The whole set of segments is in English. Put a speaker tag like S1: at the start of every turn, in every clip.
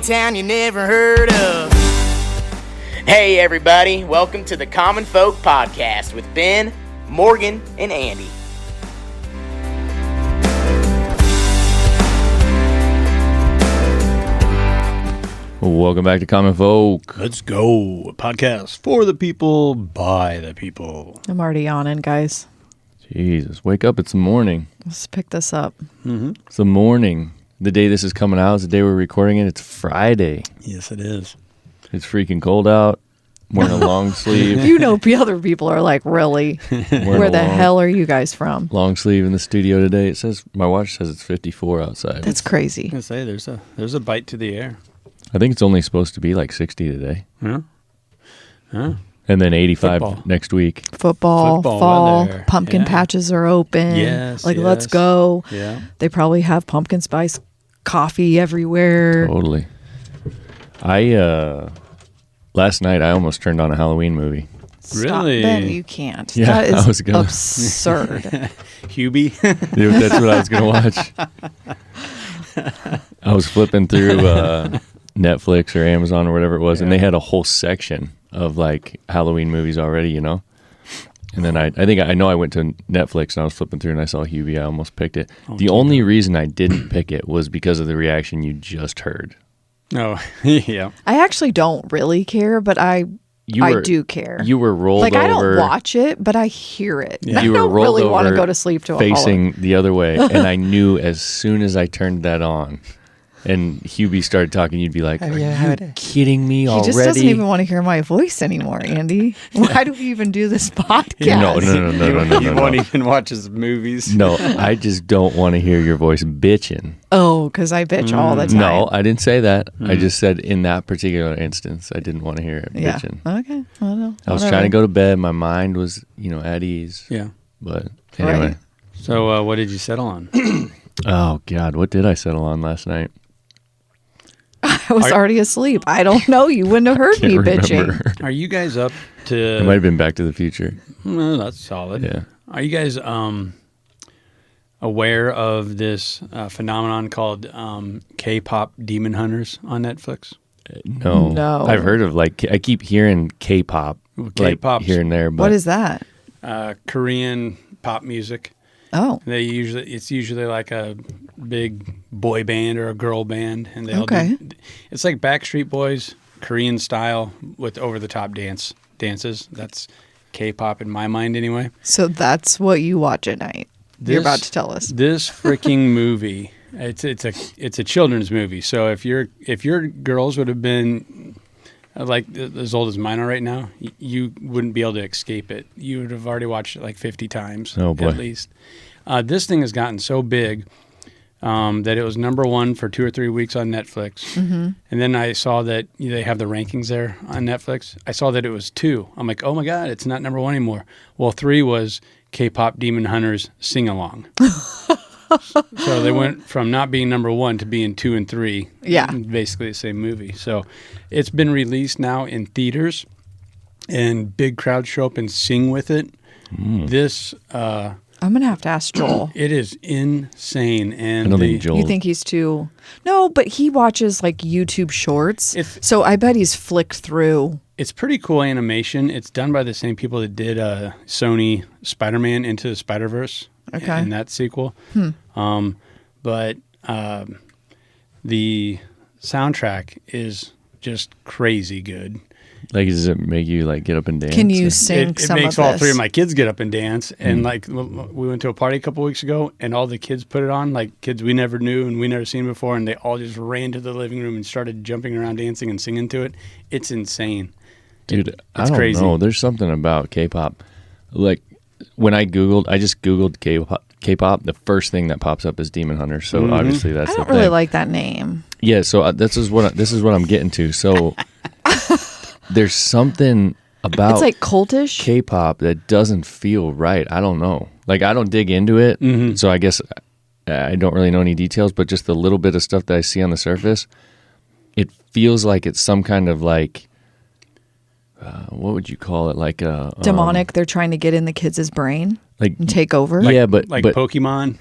S1: town you never heard of. Hey everybody, welcome to the Common Folk Podcast with Ben, Morgan, and Andy.
S2: Welcome back to Common Folk.
S3: Let's go. A podcast for the people, by the people.
S4: I'm already yawning, guys.
S2: Jesus, wake up. It's the morning.
S4: Let's pick this up.
S2: It's the morning. The day this is coming out is the day we're recording it. It's Friday.
S3: Yes, it is.
S2: It's freaking cold out. I'm wearing a long sleeve.
S4: You know, other people are like, really? Where the hell are you guys from?
S2: Long sleeve in the studio today. It says, my watch says it's 54 outside.
S4: That's crazy.
S3: I was going to say, there's a bite to the air.
S2: I think it's only supposed to be like 60 today.
S3: Yeah. Huh?
S2: And then 85
S3: Football.
S2: next week.
S4: Football fall,
S3: weather.
S4: pumpkin
S3: Yeah.
S4: patches are open.
S3: Yes,
S4: Let's
S3: yes.
S4: go.
S3: Yeah.
S4: They probably have pumpkin spice coffee everywhere.
S2: Totally. Last night I almost turned on a Halloween movie.
S4: Stop,
S3: Really?
S4: Ben, you can't.
S2: Yeah,
S4: that is
S2: I was gonna.
S4: absurd.
S3: Hubie.
S2: Dude, that's what I was going to watch. I was flipping through Netflix or Amazon or whatever it was, and they had a whole section of like Halloween movies already, you know? And then I went to Netflix and I was flipping through and I saw Hubie. I almost picked it. The only reason I didn't pick it was because of the reaction you just heard.
S3: Oh, yeah.
S4: I actually don't really care, but I do care.
S2: You were rolled over.
S4: Like, I don't watch it, but I hear it.
S3: Yeah.
S4: I
S2: You were
S4: don't
S2: rolled
S4: really want to
S2: over
S4: go to sleep to a
S2: facing the other way, and I knew as soon as I turned that on and Hubie started talking, you'd be like, "Are you kidding me already?"
S4: He just doesn't even want to hear my voice anymore, Andy. Why do we even do this podcast?
S2: No.
S3: You won't even watch his movies.
S2: No, I just don't want to hear your voice bitching.
S4: Oh, because I bitch all the time.
S2: No, I didn't say that. I just said in that particular instance, I didn't want to hear it bitching.
S4: Okay.
S2: I was trying to go to bed. My mind was, at ease.
S3: Yeah.
S2: But anyway.
S4: Right.
S3: So what did you settle on?
S2: Oh, God. What did I settle on last night?
S4: I was already asleep. I don't know. You wouldn't have heard me bitching.
S3: Are you guys up to...
S2: It might have been Back to the Future.
S3: Well, that's solid.
S2: Yeah.
S3: Are you guys aware of this phenomenon called K-pop demon hunters on Netflix?
S4: No.
S2: I've heard of, I keep hearing K-pop,
S3: K-pop's
S2: here and there. But
S4: What is that?
S3: Korean pop music.
S4: Oh,
S3: It's usually like a big boy band or a girl band, and it's like Backstreet Boys, Korean style with over the top dances. That's K-pop in my mind, anyway.
S4: so that's what you watch at night. You're about to tell us.
S3: This freaking movie. It's a children's movie. So if your girls would have been like as old as mine are right now, you wouldn't be able to escape it. You would have already watched it like 50 times
S2: Oh, boy.
S3: at least. This thing has gotten so big that it was number one for 2 or 3 weeks on Netflix. Mm-hmm. And then I saw that they have the rankings there on Netflix. I saw that it was 2. I'm like, oh my God, it's not number 1 anymore. Well, 3 was K-pop Demon Hunters Sing Along. So they went from not being number 1 to being 2 and 3.
S4: Yeah.
S3: Basically the same movie. So it's been released now in theaters, and big crowds show up and sing with it. This,
S4: I'm going to have to ask Joel.
S3: it is insane. And
S2: I don't think Joel...
S4: You think he's too... No, but he watches like YouTube shorts.
S3: If-
S4: So I bet he's flicked through.
S3: it's pretty cool animation. It's done by the same people that did Sony Spider-Man Into the Spider-Verse.
S4: Okay.
S3: In that sequel. But the soundtrack is just crazy good.
S2: does it make you, get up and dance?
S4: Can you
S2: or-
S4: sing
S3: It
S4: some
S3: makes
S4: of
S3: all
S4: this?
S3: 3 of my kids get up and dance. And we went to a party a couple weeks ago, and all the kids put it on, like kids we never knew and we never seen before, and they all just ran to the living room and started jumping around, dancing and singing to it. It's insane.
S2: Dude, I
S3: It's
S2: don't
S3: crazy.
S2: know. There's something about K-pop. When I just Googled K-pop, the first thing that pops up is Demon Hunter. So obviously that's
S4: I
S2: the
S4: don't
S2: thing.
S4: really like that name.
S2: Yeah, so this is what I'm getting to. So there's something about
S4: It's like cultish.
S2: K-pop that doesn't feel right. I don't know. I don't dig into it, so I guess I don't really know any details. But just the little bit of stuff that I see on the surface, it feels like it's some kind of what would you call it?
S4: Demonic. They're trying to get in the kids' brain.
S2: like
S4: Takeover.
S2: yeah, but
S3: Pokemon.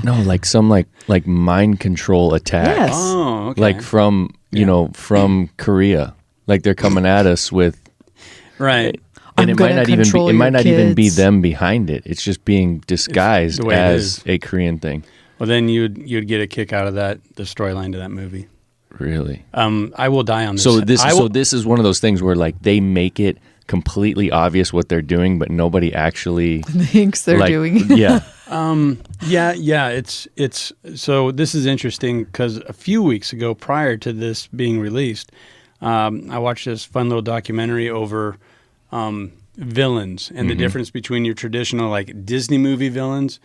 S2: no, like some like mind control attacks.
S4: Yes.
S3: Oh, okay.
S2: Like from from Korea. Like they're coming at us with
S3: right.
S2: and
S4: I'm
S2: it might
S4: gonna
S2: not even be
S4: control
S2: it might
S4: your
S2: not even be
S4: kids.
S2: them behind it. It's just being disguised
S3: the way it
S2: as
S3: is.
S2: a Korean thing.
S3: Well, then you'd get a kick out of the storyline to that movie.
S2: Really?
S3: I will die on this.
S2: So this is one of those things where like they make it completely obvious what they're doing, but nobody actually
S4: Thinks they're
S2: like,
S4: doing it.
S2: Yeah.
S3: Yeah. It's so this is interesting because a few weeks ago, prior to this being released, I watched this fun little documentary over villains and the difference between your traditional like Disney movie villains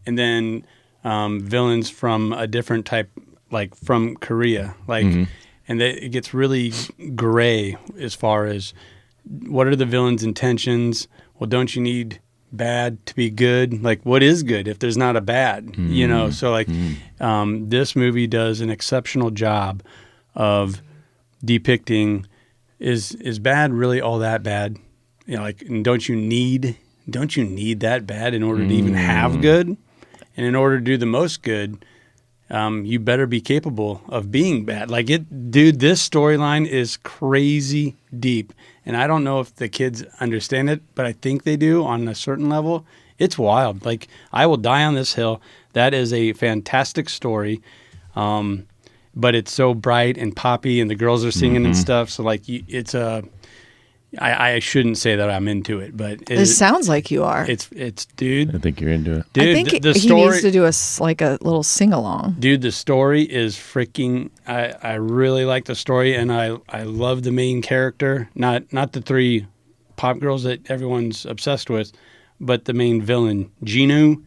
S3: and then villains from a different type, like from Korea, like, and it gets really gray as far as what are the villain's intentions. Well, don't you need bad to be good? Like, what is good if there's not a bad? You know, so like this movie does an exceptional job of depicting is bad really all that bad? You know, like, and don't you need that bad in order to even have good? And in order to do the most good, you better be capable of being bad. Like dude, this storyline is crazy deep. And I don't know if the kids understand it, but I think they do on a certain level. It's wild. Like, I will die on this hill. That is a fantastic story. But it's so bright and poppy and the girls are singing and stuff. So like it's I shouldn't say that I'm into it, but
S4: It sounds like you are.
S3: it's dude.
S2: I think you're into it.
S3: Dude,
S4: I think
S3: the
S4: he
S3: story,
S4: needs to do like a little sing along.
S3: dude, the story is freaking. I really like the story, and I love the main character. Not the three pop girls that everyone's obsessed with, but the main villain, Genu.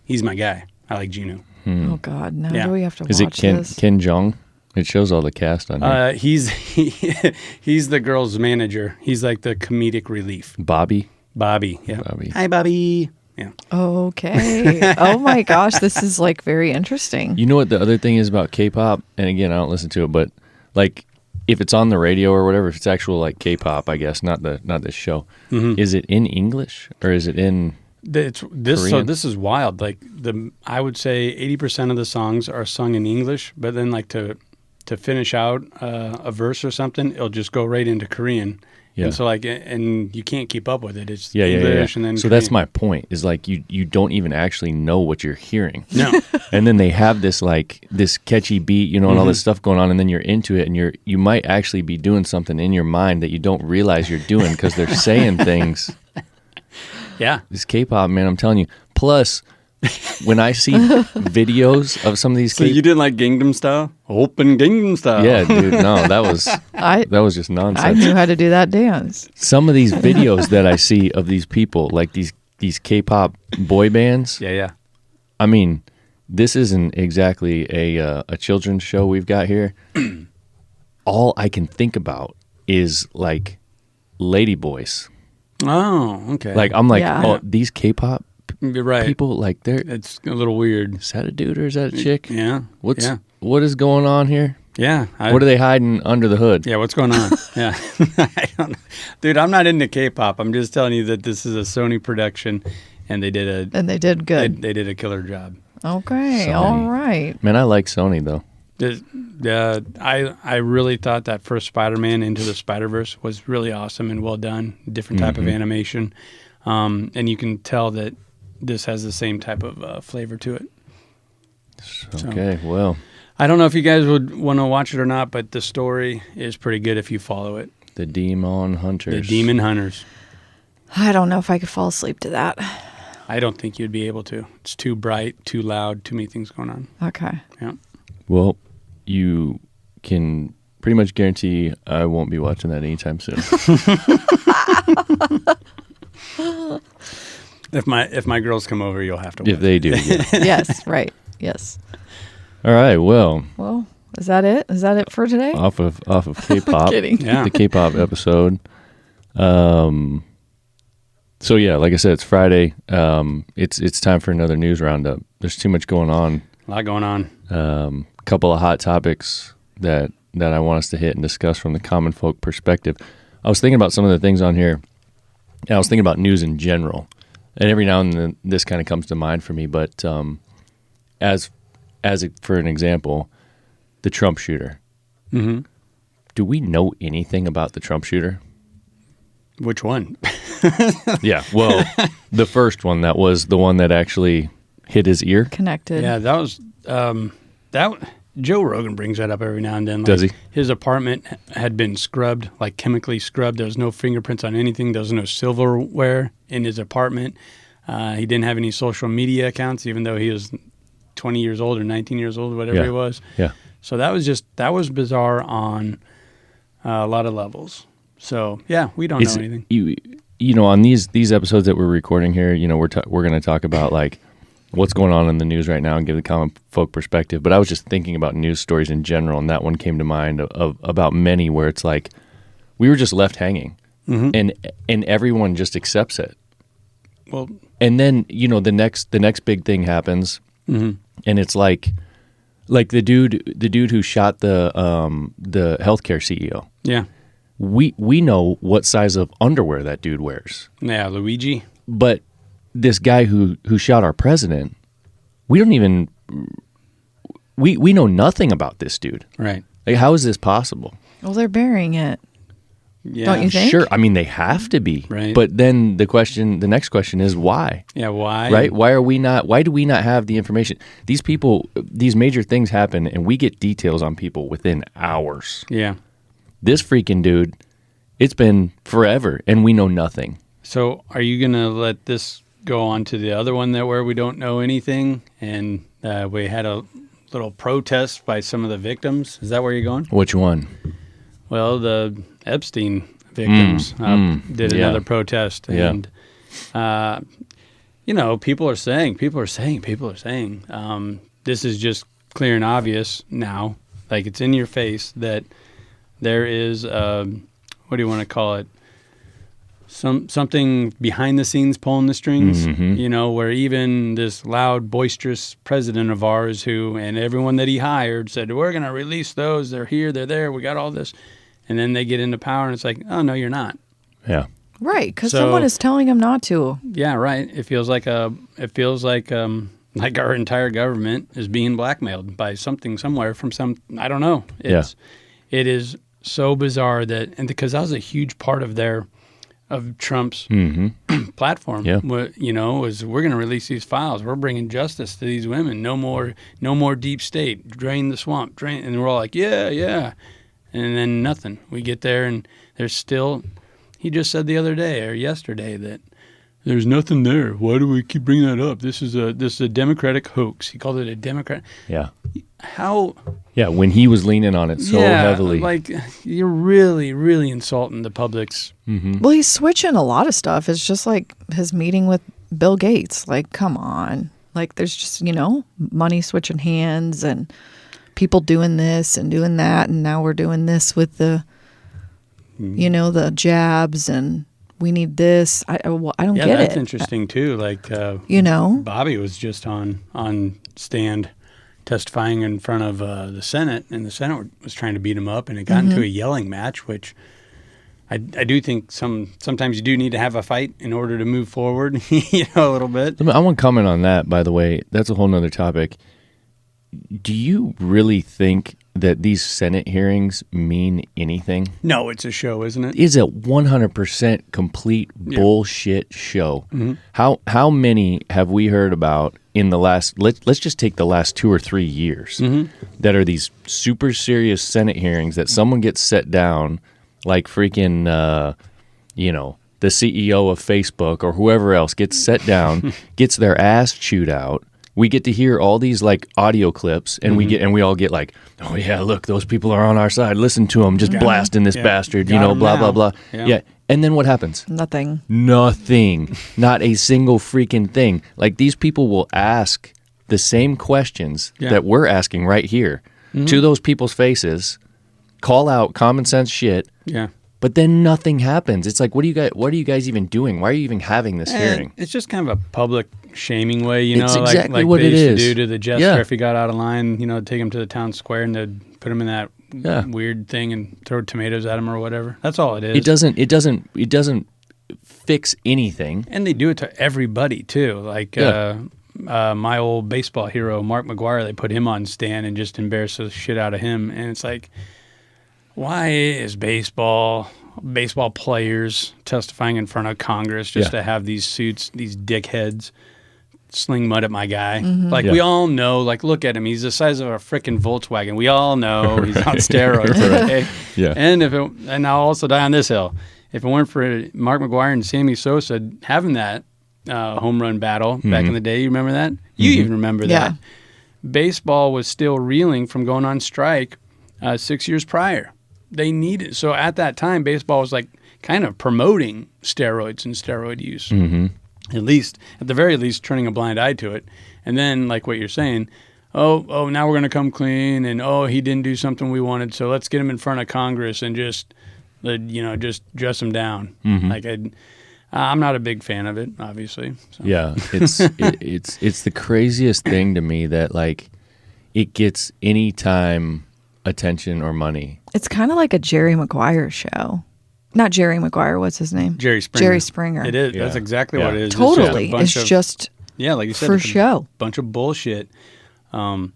S3: He's my guy. I like Genu.
S4: Oh God, now
S3: Yeah.
S4: do we have to
S2: Is
S4: watch
S2: it
S4: this?
S2: Ken Jeong? It shows all the cast on here.
S3: He's the girl's manager. He's like the comedic relief.
S2: Bobby.
S3: Bobby. Yeah.
S2: Bobby.
S3: Hi, Bobby. Yeah.
S4: Okay. Oh my gosh, this is like very interesting.
S2: You know what the other thing is about K-pop? And again, I don't listen to it, but like if it's on the radio or whatever, if it's actual like K-pop, I guess, not this show. Is it in English or is it in
S3: So
S2: Korean?
S3: this is wild. Like I would say 80% of the songs are sung in English, but then like to finish out a verse or something, it'll just go right into Korean.
S2: Yeah.
S3: And so like, and you can't keep up with it. It's
S2: Yeah.
S3: English and then
S2: So
S3: Korean.
S2: that's my point. Is like you don't even actually know what you're hearing.
S3: No.
S2: And then they have this like this catchy beat, and all this stuff going on, and then you're into it, and you might actually be doing something in your mind that you don't realize you're doing because they're saying things.
S3: Yeah.
S2: This K-pop, man, I'm telling you. Plus, when I see videos of some of these
S3: So you didn't like Gangnam Style? Open Gangnam Style.
S2: yeah, dude, no, that was just
S4: I
S2: nonsense.
S4: knew how to do that dance.
S2: Some of these videos that I see of these people, like these K-pop boy bands.
S3: Yeah.
S2: I mean, this isn't exactly a children's show we've got here. All I can think about is like ladyboys.
S3: Oh, okay.
S2: Like I'm like,
S4: Yeah.
S2: oh, these K-pop
S3: You're right.
S2: people, like they're
S3: It's a little weird.
S2: is that a dude or is that a chick?
S3: Yeah.
S2: What is going on here?
S3: Yeah.
S2: What are they hiding under the hood?
S3: Yeah, what's going on? Yeah. I don't know. Dude, I'm not into K-pop. I'm just telling you that this is a Sony production and they did
S4: And they did good.
S3: they did a killer job.
S4: Okay.
S2: Sony.
S4: All right.
S2: Man, I like Sony though.
S3: I really thought that first Spider-Man Into the Spider-Verse was really awesome and well done. Different type of animation. And you can tell that this has the same type of flavor to it.
S2: Okay, well,
S3: I don't know if you guys would want to watch it or not, but the story is pretty good if you follow it.
S2: the Demon Hunters.
S3: The Demon Hunters.
S4: I don't know if I could fall asleep to that.
S3: I don't think you'd be able to. It's too bright, too loud, too many things going on.
S4: Okay.
S3: Yeah.
S2: Well, you can pretty much guarantee I won't be watching that anytime soon.
S3: If my girls come over, you'll have to watch.
S2: If they do. Yeah.
S4: Yes. Right. Yes.
S2: All right. Well,
S4: Well, is that it? Is that it for today?
S2: off of K-pop,
S4: Kidding.
S3: Yeah.
S2: the K-pop episode. So yeah, like I said, it's Friday. It's time for another news roundup. There's too much going on.
S3: A lot going on.
S2: Couple of hot topics that I want us to hit and discuss from the common folk perspective. I was thinking about some of the things on here, and I was thinking about news in general. And every now and then this kind of comes to mind for me, but for an example, the Trump shooter.
S3: Mm-hmm.
S2: Do we know anything about the Trump shooter?
S3: Which one?
S2: Yeah, well, the first one, that was the one that actually hit his ear.
S4: Connected.
S3: Yeah, that was Joe Rogan brings that up every now and then. Like,
S2: Does he?
S3: His apartment had been scrubbed, like chemically scrubbed. There was no fingerprints on anything. There was no silverware in his apartment. He didn't have any social media accounts, even though he was 20 years old or 19 years old, whatever he was.
S2: Yeah.
S3: So that was bizarre on a lot of levels. So yeah, we don't know anything.
S2: You know, on these episodes that we're recording here, you know, we're going to talk about like what's going on in the news right now and give the common folk perspective. But I was just thinking about news stories in general, and that one came to mind about many where it's like we were just left hanging, and everyone just accepts it.
S3: Well,
S2: and then you know the next big thing happens, and it's like the dude who shot the healthcare CEO.
S3: Yeah.
S2: We know what size of underwear that dude wears.
S3: Yeah, Luigi.
S2: But this guy who shot our president, we don't even we know nothing about this dude.
S3: Right.
S2: Like, how is this possible?
S4: Well, they're burying it.
S3: Yeah.
S4: Don't you think?
S2: Sure. I mean, they have to be.
S3: Right.
S2: But then the next question is why?
S3: Yeah, why?
S2: Right? Why do we not have the information? These people, these major things happen and we get details on people within hours.
S3: Yeah.
S2: This freaking dude, it's been forever and we know nothing.
S3: So are you going to let this go on to the other one where we don't know anything and we had a little protest by some of the victims? Is that where you're going?
S2: Which one?
S3: Well, the Epstein victims did another protest. And, you know, people are saying, this is just clear and obvious now. Like, it's in your face that there is, what do you want to call it? Something behind the scenes pulling the strings, you know, where even this loud, boisterous president of ours and everyone that he hired said, we're going to release those. They're here, they're there. We got all this. And then they get into power and it's like, oh, no, you're not.
S2: Yeah.
S4: Right. Because someone is telling him not to.
S3: Yeah, right. It feels like our entire government is being blackmailed by something somewhere from I don't know. It is so bizarre and because that was a huge part of Trump's platform. Yeah. You know, was we're going to release these files. We're bringing justice to these women. No more deep state. Drain the swamp. And we're all like, yeah. And then nothing. We get there and there's still. He just said the other day or yesterday that there's nothing there. Why do we keep bringing that up? This is a Democratic hoax. He called it a Democrat.
S2: Yeah.
S3: How?
S2: Yeah, when he was leaning on it so heavily.
S3: Like, you're really, really insulting the public's.
S4: Well, he's switching a lot of stuff. It's just like his meeting with Bill Gates. Like, come on. Like, there's just, you know, money switching hands and people doing this and doing that. And now we're doing this with the, you know, the jabs and we need this. I don't get it.
S3: Yeah, that's interesting, too. Like,
S4: you know,
S3: Bobby was just on stand testifying in front of the Senate, and the Senate was trying to beat him up, and it got into a yelling match, which I do think sometimes you do need to have a fight in order to move forward, you know, a little bit.
S2: I want to comment on that, by the way. That's a whole nother topic. Do you really think that these Senate hearings mean anything?
S3: No, it's a show, isn't it?
S2: It's a 100% complete bullshit show. How many have we heard about in the last, let's just take the last 2 or 3 years, that are these super serious Senate hearings that someone gets set down, like freaking, you know, the CEO of Facebook or whoever else gets set down, gets their ass chewed out. We get to hear all these like audio clips, and we all get like, oh yeah, look, those people are on our side. Listen to them, just blasting this bastard, you know, blah blah blah. Yeah, and then what happens?
S4: Nothing.
S2: Not a single freaking thing. Like, these people will ask the same questions that we're asking right here to those people's faces, call out common sense shit.
S3: Yeah.
S2: But then nothing happens. It's like, what are you guys even doing? Why are you even having this hearing?
S3: It's just kind of a public shaming way, you know,
S2: it's exactly
S3: like
S2: what
S3: they
S2: it
S3: used
S2: is.
S3: to do to the jester if he got out of line, you know, take him to the town square and they'd put him in that weird thing and throw tomatoes at him or whatever. That's all it is.
S2: It doesn't fix anything.
S3: And they do it to everybody too. Like my old baseball hero, Mark McGwire, they put him on stand and just embarrassed the shit out of him. And it's like, why is baseball players testifying in front of Congress just to have these suits, these dickheads sling mud at my guy? Like we all know, like look at him, he's the size of a freaking Volkswagen. We all know he's on steroids. Okay?
S2: Yeah.
S3: And I'll also die on this hill. If it weren't for Mark McGwire and Sammy Sosa having that home run battle back in the day, you remember that? You even remember that. Baseball was still reeling from going on strike 6 years prior. They needed, so at that time, baseball was like kind of promoting steroids and steroid use. At the very least, turning a blind eye to it. And then, like what you're saying, oh, now we're going to come clean, and he didn't do something we wanted, so let's get him in front of Congress and just dress him down. Like I'm not a big fan of it, obviously. So.
S2: Yeah, it's the craziest thing to me that like it gets any time attention or money.
S4: It's kind of like a Jerry Maguire show. Not Jerry Maguire. What's his name?
S3: Jerry Springer.
S4: Jerry Springer.
S3: It is.
S2: Yeah.
S3: That's exactly what it is.
S4: Totally.
S3: It's
S4: just
S3: like you said,
S4: for
S3: it's a
S4: show.
S3: bunch of bullshit. And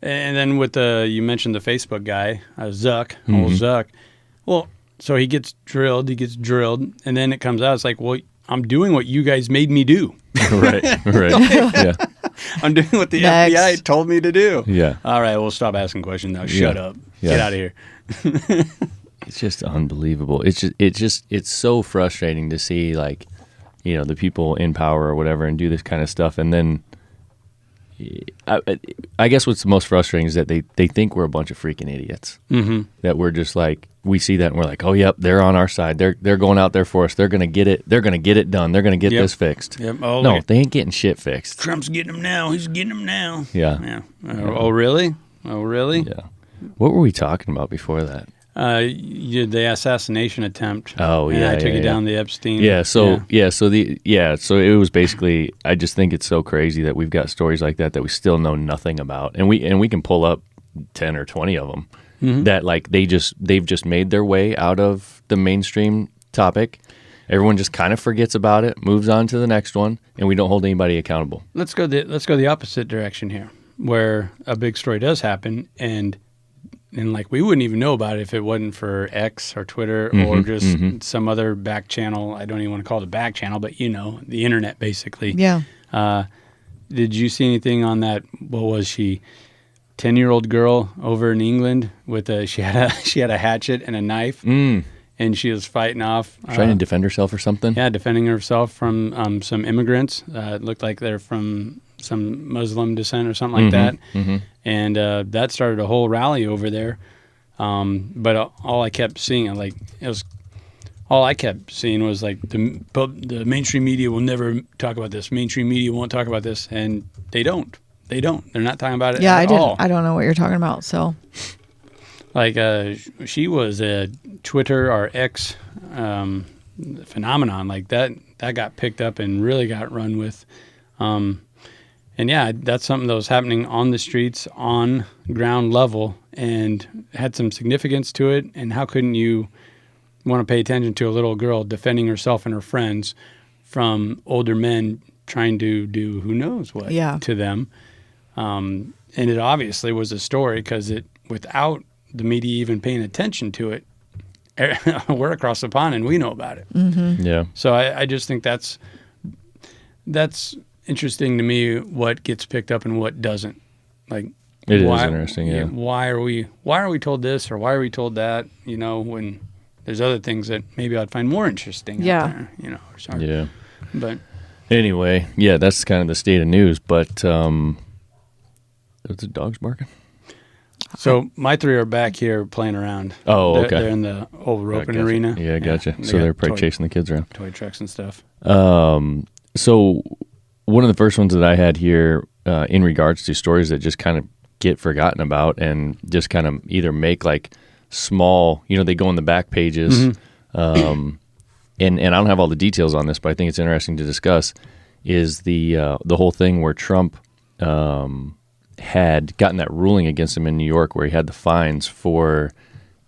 S3: then with you mentioned the Facebook guy, Zuck, old Zuck. Well, so he gets drilled, and then it comes out, it's like, well, I'm doing what you guys made me do.
S2: Right. Yeah.
S3: I'm doing what the
S4: Next.
S3: FBI told me to do.
S2: Yeah.
S3: All right, we'll stop asking questions now. Shut up.
S2: Yeah.
S3: Get out of here.
S2: It's just unbelievable. It's so frustrating to see like, the people in power or whatever and do this kind of stuff. And then I guess what's the most frustrating is that they think we're a bunch of freaking idiots. That we're just like, we see that and we're like, oh, yep, they're on our side. They're going out there for us. They're going to get it. They're going to get it done. They're going to get this fixed.
S3: Yep. Oh,
S2: no, they ain't getting shit fixed.
S3: Trump's getting them now. He's getting them now.
S2: Yeah.
S3: Oh, really?
S2: Yeah. What were we talking about before that?
S3: The assassination attempt.
S2: Oh,
S3: and
S2: yeah.
S3: I took
S2: yeah,
S3: you down the Epstein.
S2: So it was basically, I just think it's so crazy that we've got stories like that we still know nothing about. And we can pull up 10 or 20 of them that like they've just made their way out of the mainstream topic. Everyone just kind of forgets about it, moves on to the next one, and we don't hold anybody accountable.
S3: Let's go the opposite direction here, where a big story does happen, and like we wouldn't even know about it if it wasn't for X or Twitter or just some other back channel. I don't even want to call it a back channel, but the internet basically.
S4: Yeah.
S3: Did you see anything on that? What was she? 10-year-old girl over in England with she had a hatchet and a knife, and she was fighting off,
S2: Trying to defend herself or something.
S3: Yeah, defending herself from some immigrants. It looked like they're from some Muslim descent or something like that. And that started a whole rally over there. But all I kept seeing, was like the mainstream media will never talk about this. Mainstream media won't talk about this, and they don't. They're not talking about it. At all.
S4: I don't know what you're talking about. So,
S3: like, she was a Twitter or X phenomenon. Like that got picked up and really got run with. And yeah, that's something that was happening on the streets, on ground level, and had some significance to it. And how couldn't you want to pay attention to a little girl defending herself and her friends from older men trying to do who knows what to them? And it obviously was a story because without the media even paying attention to it, we're across the pond and we know about it.
S2: Yeah.
S3: So I just think that's interesting to me, what gets picked up and what doesn't. Like
S2: it is interesting. Yeah.
S3: Why are we told this or why are we told that? When there's other things that maybe I'd find more interesting. Out there, or sorry.
S2: Yeah.
S3: But
S2: anyway, yeah, that's kind of the state of news. But is the dogs barking?
S3: So my three are back here playing around.
S2: Oh, okay.
S3: They're in the old roping
S2: Gotcha.
S3: arena.
S2: Yeah, gotcha.
S3: They
S2: So they're
S3: got
S2: probably chasing the kids around.
S3: toy trucks and stuff.
S2: So one of the first ones that I had here in regards to stories that just kind of get forgotten about and just kind of either make like small, they go in the back pages. And I don't have all the details on this, but I think it's interesting to discuss, is the whole thing where Trump had gotten that ruling against him in New York where he had the fines for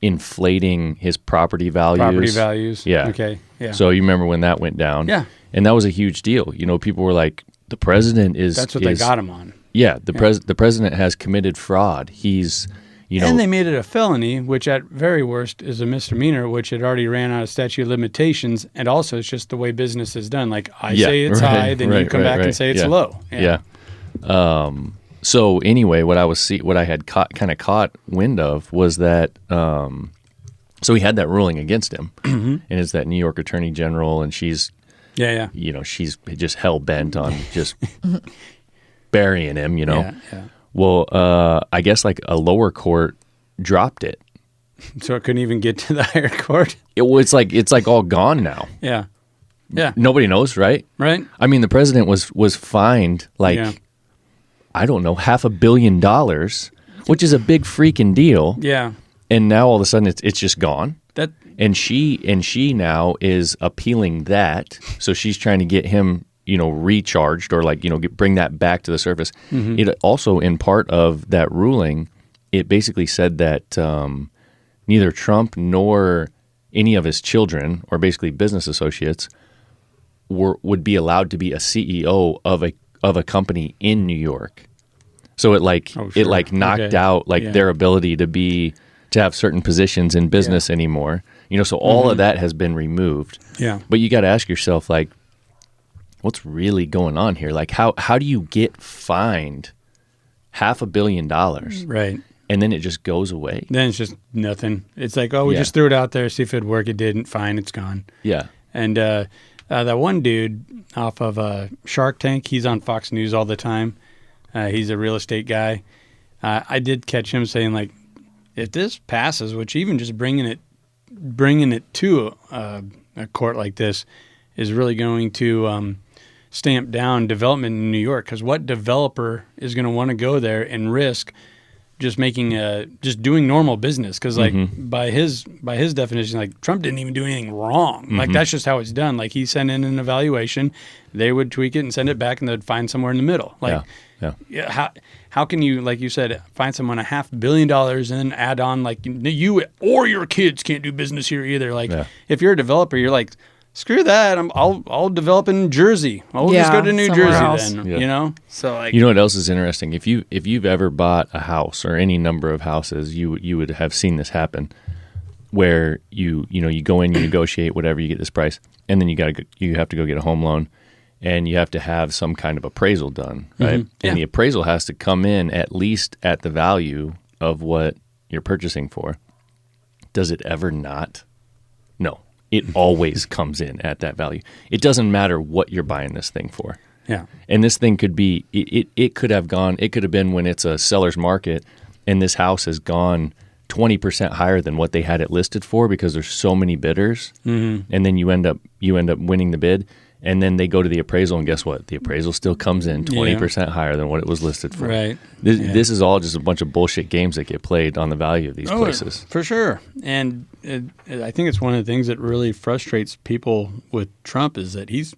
S2: inflating his property values.
S3: Property values.
S2: Yeah.
S3: Okay. Yeah.
S2: So you remember when that went down?
S3: Yeah.
S2: And that was a huge deal. You know, people were like, the president is.
S3: That's what they got him on.
S2: Yeah. The president has committed fraud. He's, you know.
S3: And they made it a felony, which at very worst is a misdemeanor, which had already ran out of statute of limitations. And also, it's just the way business is done. Like, I say it's high, then you come back and say it's low.
S2: Yeah. So anyway, what I had kind of caught wind of was that, so he had that ruling against him, and it's that New York Attorney General, and she's, you know, she's just hell bent on just burying him, you know.
S3: Yeah.
S2: Well, I guess like a lower court dropped it.
S3: So it couldn't even get to the higher court.
S2: It's like all gone now.
S3: Yeah.
S2: Nobody knows, right?
S3: Right.
S2: I mean, the president was fined like, I don't know, $500 million, which is a big freaking deal.
S3: Yeah.
S2: And now all of a sudden it's just gone.
S3: That
S2: And she now is appealing that. So she's trying to get him, you know, recharged or like, you know, bring that back to the surface.
S3: Mm-hmm.
S2: It also, in part of that ruling, it basically said that neither Trump nor any of his children or basically business associates would be allowed to be a CEO of a company in New York. So it knocked out their ability to have certain positions in business anymore. You know, so all of that has been removed.
S3: Yeah.
S2: But you got to ask yourself, like, what's really going on here? Like, how do you get fined $500 million,
S3: right,
S2: and then it just goes away?
S3: then it's just nothing. It's like, we just threw it out there, see if it'd work. It didn't. Fine, it's gone.
S2: Yeah.
S3: And that one dude off of Shark Tank, he's on Fox News all the time. He's a real estate guy. I did catch him saying, like, if this passes, which even just bringing it to a court like this is really going to stamp down development in New York. Because what developer is going to want to go there and risk just just doing normal business? Because like by his definition, like Trump didn't even do anything wrong. Like that's just how it's done. Like he sent in an evaluation, they would tweak it and send it back, and they'd find somewhere in the middle. Like, how can you, like you said, find someone $500 million and then add on like you or your kids can't do business here either? Like if you're a developer, you're like, screw that. I'll develop in Jersey. I'll just go to New Jersey
S4: else.
S3: then. You know. So like,
S2: you know what else is interesting? If you've ever bought a house or any number of houses, you would have seen this happen, where you go in, you negotiate whatever, you get this price, and then you have to go get a home loan, and you have to have some kind of appraisal done, right?
S3: Yeah.
S2: And the appraisal has to come in at least at the value of what you're purchasing for. Does it ever not? No. It always comes in at that value. It doesn't matter what you're buying this thing for.
S3: yeah.
S2: And this thing could be, it could have been when it's a seller's market and this house has gone 20% higher than what they had it listed for because there's so many bidders. Mm-hmm. And then you end up winning the bid. And then they go to the appraisal, and guess what? The appraisal still comes in 20% higher than what it was listed for.
S3: Right.
S2: This is all just a bunch of bullshit games that get played on the value of these places.
S3: For sure. And I think it's one of the things that really frustrates people with Trump is that he's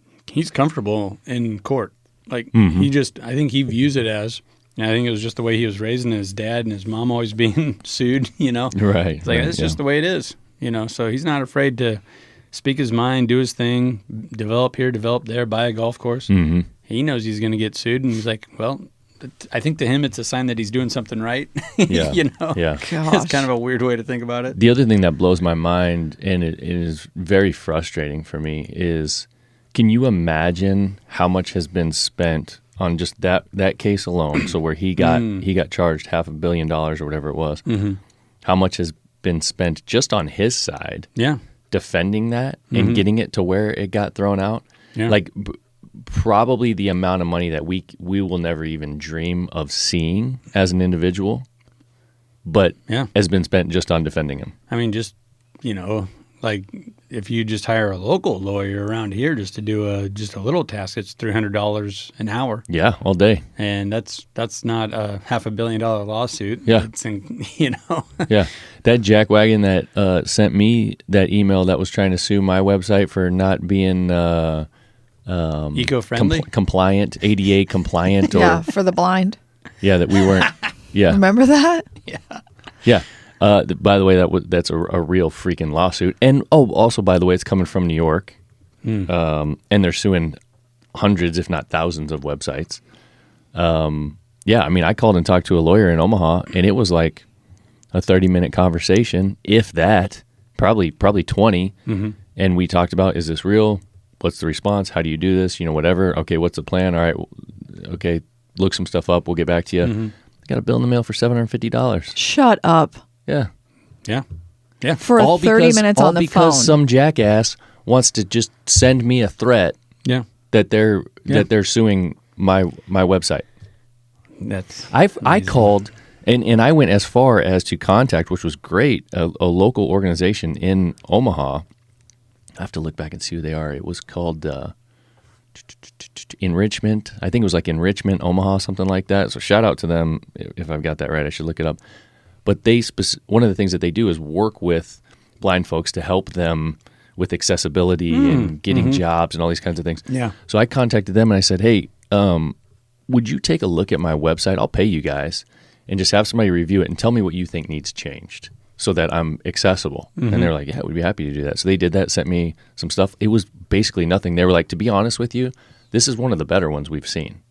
S3: comfortable in court. Like I think he views it as, and I think it was just the way he was raised, and his dad and his mom always being sued, you know?
S2: Right.
S3: It's like, it's just the way it is, you know? So he's not afraid to speak his mind, do his thing, develop here, develop there, buy a golf course. Mm-hmm. He knows he's going to get sued, and he's like, well, I think to him it's a sign that he's doing something right.
S2: Yeah.
S3: You know?
S2: Yeah.
S3: It's kind of a weird way to think about it.
S2: The other thing that blows my mind, and it is very frustrating for me, is can you imagine how much has been spent on just that case alone? So where he got charged $500 million or whatever it was. Mm-hmm. How much has been spent just on his side?
S3: Yeah.
S2: Defending that and getting it to where it got thrown out.
S3: Yeah.
S2: Like probably the amount of money that we will never even dream of seeing as an individual, but has been spent just on defending him.
S3: I mean, just, you know, like if you just hire a local lawyer around here just to do just a little task, it's $300 an hour.
S2: Yeah, all day.
S3: And that's not a $500 million lawsuit.
S2: Yeah.
S3: It's you know.
S2: Yeah. That jackwagon that sent me that email that was trying to sue my website for not being
S3: eco-friendly,
S2: compliant, ADA compliant,
S4: Yeah, for the blind.
S2: that we weren't. Yeah.
S4: Remember that?
S3: Yeah.
S2: Yeah. By the way, that's a real freaking lawsuit. And also, by the way, it's coming from New York. And they're suing hundreds, if not thousands, of websites. Yeah, I mean, I called and talked to a lawyer in Omaha, and it was like a 30-minute conversation, if that, probably 20. And we talked about, is this real? What's the response? How do you do this? Whatever. Okay, what's the plan? All right. Okay, look some stuff up. We'll get back to you. I got a bill in the mail for $750.
S4: Shut up.
S3: Yeah.
S4: For 30 minutes on the phone.
S2: Because some jackass wants to just send me a threat.
S3: Yeah.
S2: That they're suing my website.
S3: That's
S2: I called and I went as far as to contact, which was great, a local organization in Omaha. I have to look back and see who they are. It was called Enrichment. I think it was like Enrichment Omaha, something like that. So shout out to them. If I've got that right, I should look it up. But one of the things that they do is work with blind folks to help them with accessibility and getting jobs and all these kinds of things.
S3: Yeah.
S2: So I contacted them and I said, hey, would you take a look at my website? I'll pay you guys and just have somebody review it and tell me what you think needs changed so that I'm accessible. And they're like, yeah, we'd be happy to do that. So they did that, sent me some stuff. It was basically nothing. They were like, to be honest with you, this is one of the better ones we've seen.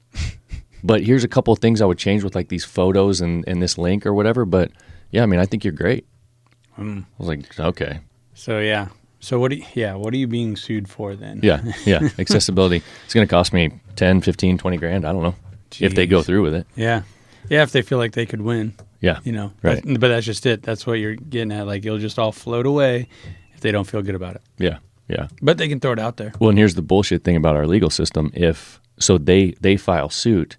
S2: But here's a couple of things I would change with like these photos and this link or whatever. But yeah, I mean, I think you're great. I was like, okay.
S3: So yeah. So what are you being sued for then?
S2: Yeah. Accessibility. It's going to cost me 10, 15, 20 grand. I don't know if they go through with it.
S3: Yeah. Yeah, if they feel like they could win.
S2: Yeah. Right.
S3: But that's just it. That's what you're getting at. Like, it'll just all float away if they don't feel good about it.
S2: Yeah.
S3: But they can throw it out there.
S2: Well, and here's the bullshit thing about our legal system. They file suit.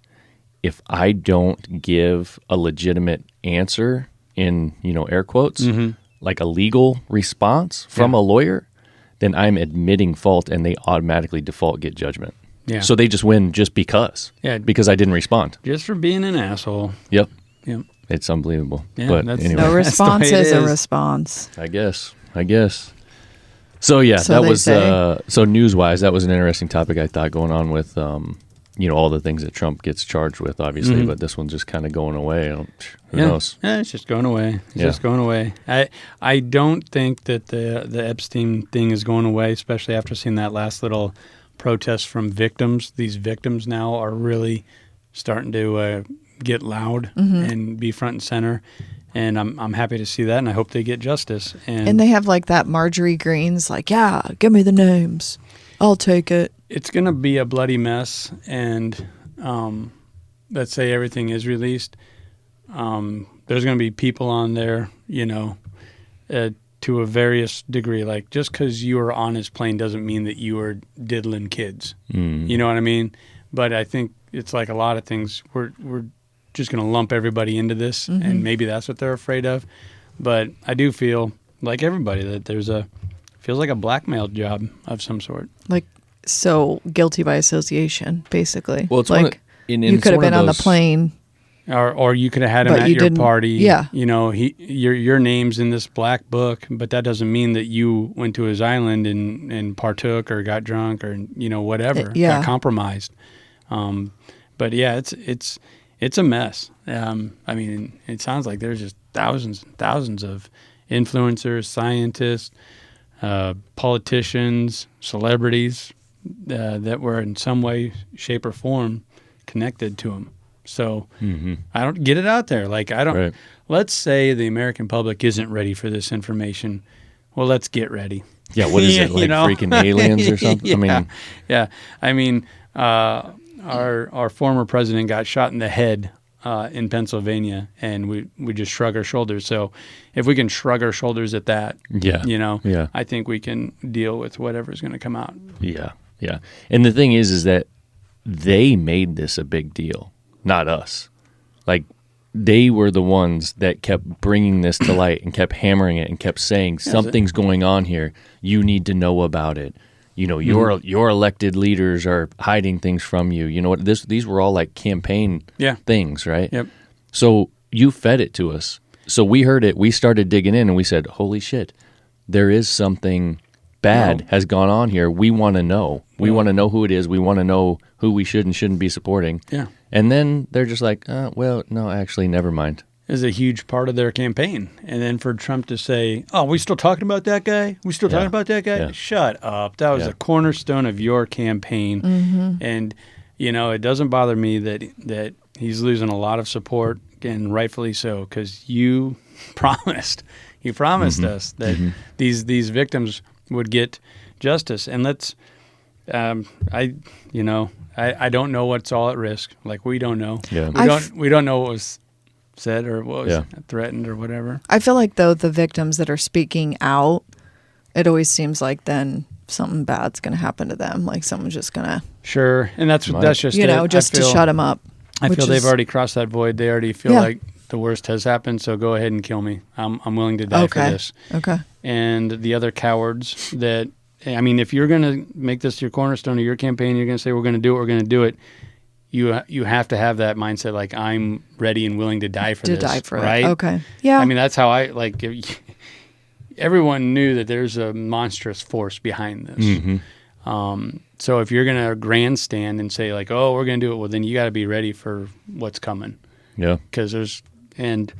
S2: If I don't give a legitimate answer in, air quotes, like a legal response from a lawyer, then I'm admitting fault and they automatically default get judgment.
S3: Yeah.
S2: So they just win just because.
S3: Yeah.
S2: Because I didn't respond.
S3: Just for being an asshole.
S2: Yep.
S3: Yep.
S2: It's unbelievable.
S3: Yeah,
S2: but
S3: that's-
S2: anyway,
S4: No response
S3: That's the way it
S4: is a
S3: is.
S4: response.
S2: I guess. So yeah,
S4: So
S2: that
S4: they
S2: was
S4: say.
S2: so news-wise, that was an interesting topic I thought going on with all the things that Trump gets charged with, obviously, but this one's just kind of going away. Who knows?
S3: Yeah, it's just going away. It's just going away. I don't think that the Epstein thing is going away, especially after seeing that last little protest from victims. These victims now are really starting to get loud and be front and center. And I'm happy to see that, and I hope they get justice.
S4: And they have like that Marjorie Greene's like, yeah, give me the names. I'll take it.
S3: It's going to be a bloody mess, and let's say everything is released. There's going to be people on there, to a various degree. Like, just because you are on his plane doesn't mean that you are diddling kids. You know what I mean? But I think it's like a lot of things. We're just going to lump everybody into this, and maybe that's what they're afraid of. But I do feel like everybody that feels like a blackmail job of some sort.
S4: Like, so guilty by association, basically.
S2: Well, it's
S4: like you could have been on the plane.
S3: Or you could have had him
S4: But
S3: at
S4: you
S3: your
S4: didn't-
S3: party.
S4: yeah.
S3: Your name's in this black book, but that doesn't mean that you went to his island and partook or got drunk or whatever.
S4: Yeah.
S3: Got compromised. But yeah, it's a mess. I mean, it sounds like there's just thousands and thousands of influencers, scientists, politicians, celebrities that were in some way, shape, or form connected to him. So I don't get it out there. Like, I don't.
S2: Right.
S3: Let's say the American public isn't ready for this information. Well, let's get ready.
S2: Yeah, what is it, like freaking aliens or something?
S3: Yeah. I mean, our former president got shot in the head in Pennsylvania, and we just shrug our shoulders. So if we can shrug our shoulders at that,
S2: Yeah.
S3: I think we can deal with whatever's going to come out.
S2: Yeah. And the thing is that they made this a big deal, not us. Like, they were the ones that kept bringing this to light and kept hammering it and kept saying something's going on here. You need to know about it. Your elected leaders are hiding things from you. You know what? These were all like campaign things, right?
S3: Yep.
S2: So you fed it to us. So we heard it. We started digging in, and we said, "Holy shit! There is something bad has gone on here. We want to know. We want to know who it is. We want to know who we should and shouldn't be supporting."
S3: Yeah.
S2: And then they're just like, "Well, no, actually, never mind."
S3: is a huge part of their campaign. And then for Trump to say, "Oh, we still talking about that guy? We still talking about that guy?"
S2: Yeah.
S3: Shut up. That was a cornerstone of your campaign. And it doesn't bother me that he's losing a lot of support, and rightfully so, because you promised us that these victims would get justice. And let's I don't know what's all at risk. Like, we don't know.
S2: Yeah.
S3: We don't know what was said or what was
S2: Yeah.
S3: threatened or whatever.
S4: I feel like, though, the victims that are speaking out, it always seems like then something bad's going to happen to them. Like, someone's just going to,
S3: Sure, and that's just
S4: just to shut them up.
S3: I
S4: which
S3: feel they've
S4: is-
S3: already crossed that void. They already feel
S4: Yeah.
S3: like the worst has happened. So go ahead and kill me. I'm willing to die for this.
S4: Okay.
S3: And the other cowards that, I mean, if you're going to make this your cornerstone of your campaign, you're going to say we're going to do it. We're going to do it. You have to have that mindset, like, I'm ready and willing to die for
S4: To
S3: this.
S4: die for
S3: right?
S4: it. Okay. Yeah.
S3: I mean, that's how I like. Everyone knew that there's a monstrous force behind this. So if you're gonna grandstand and say, like, "Oh, we're gonna do it," well, then you got to be ready for what's coming.
S2: Yeah.
S3: Because and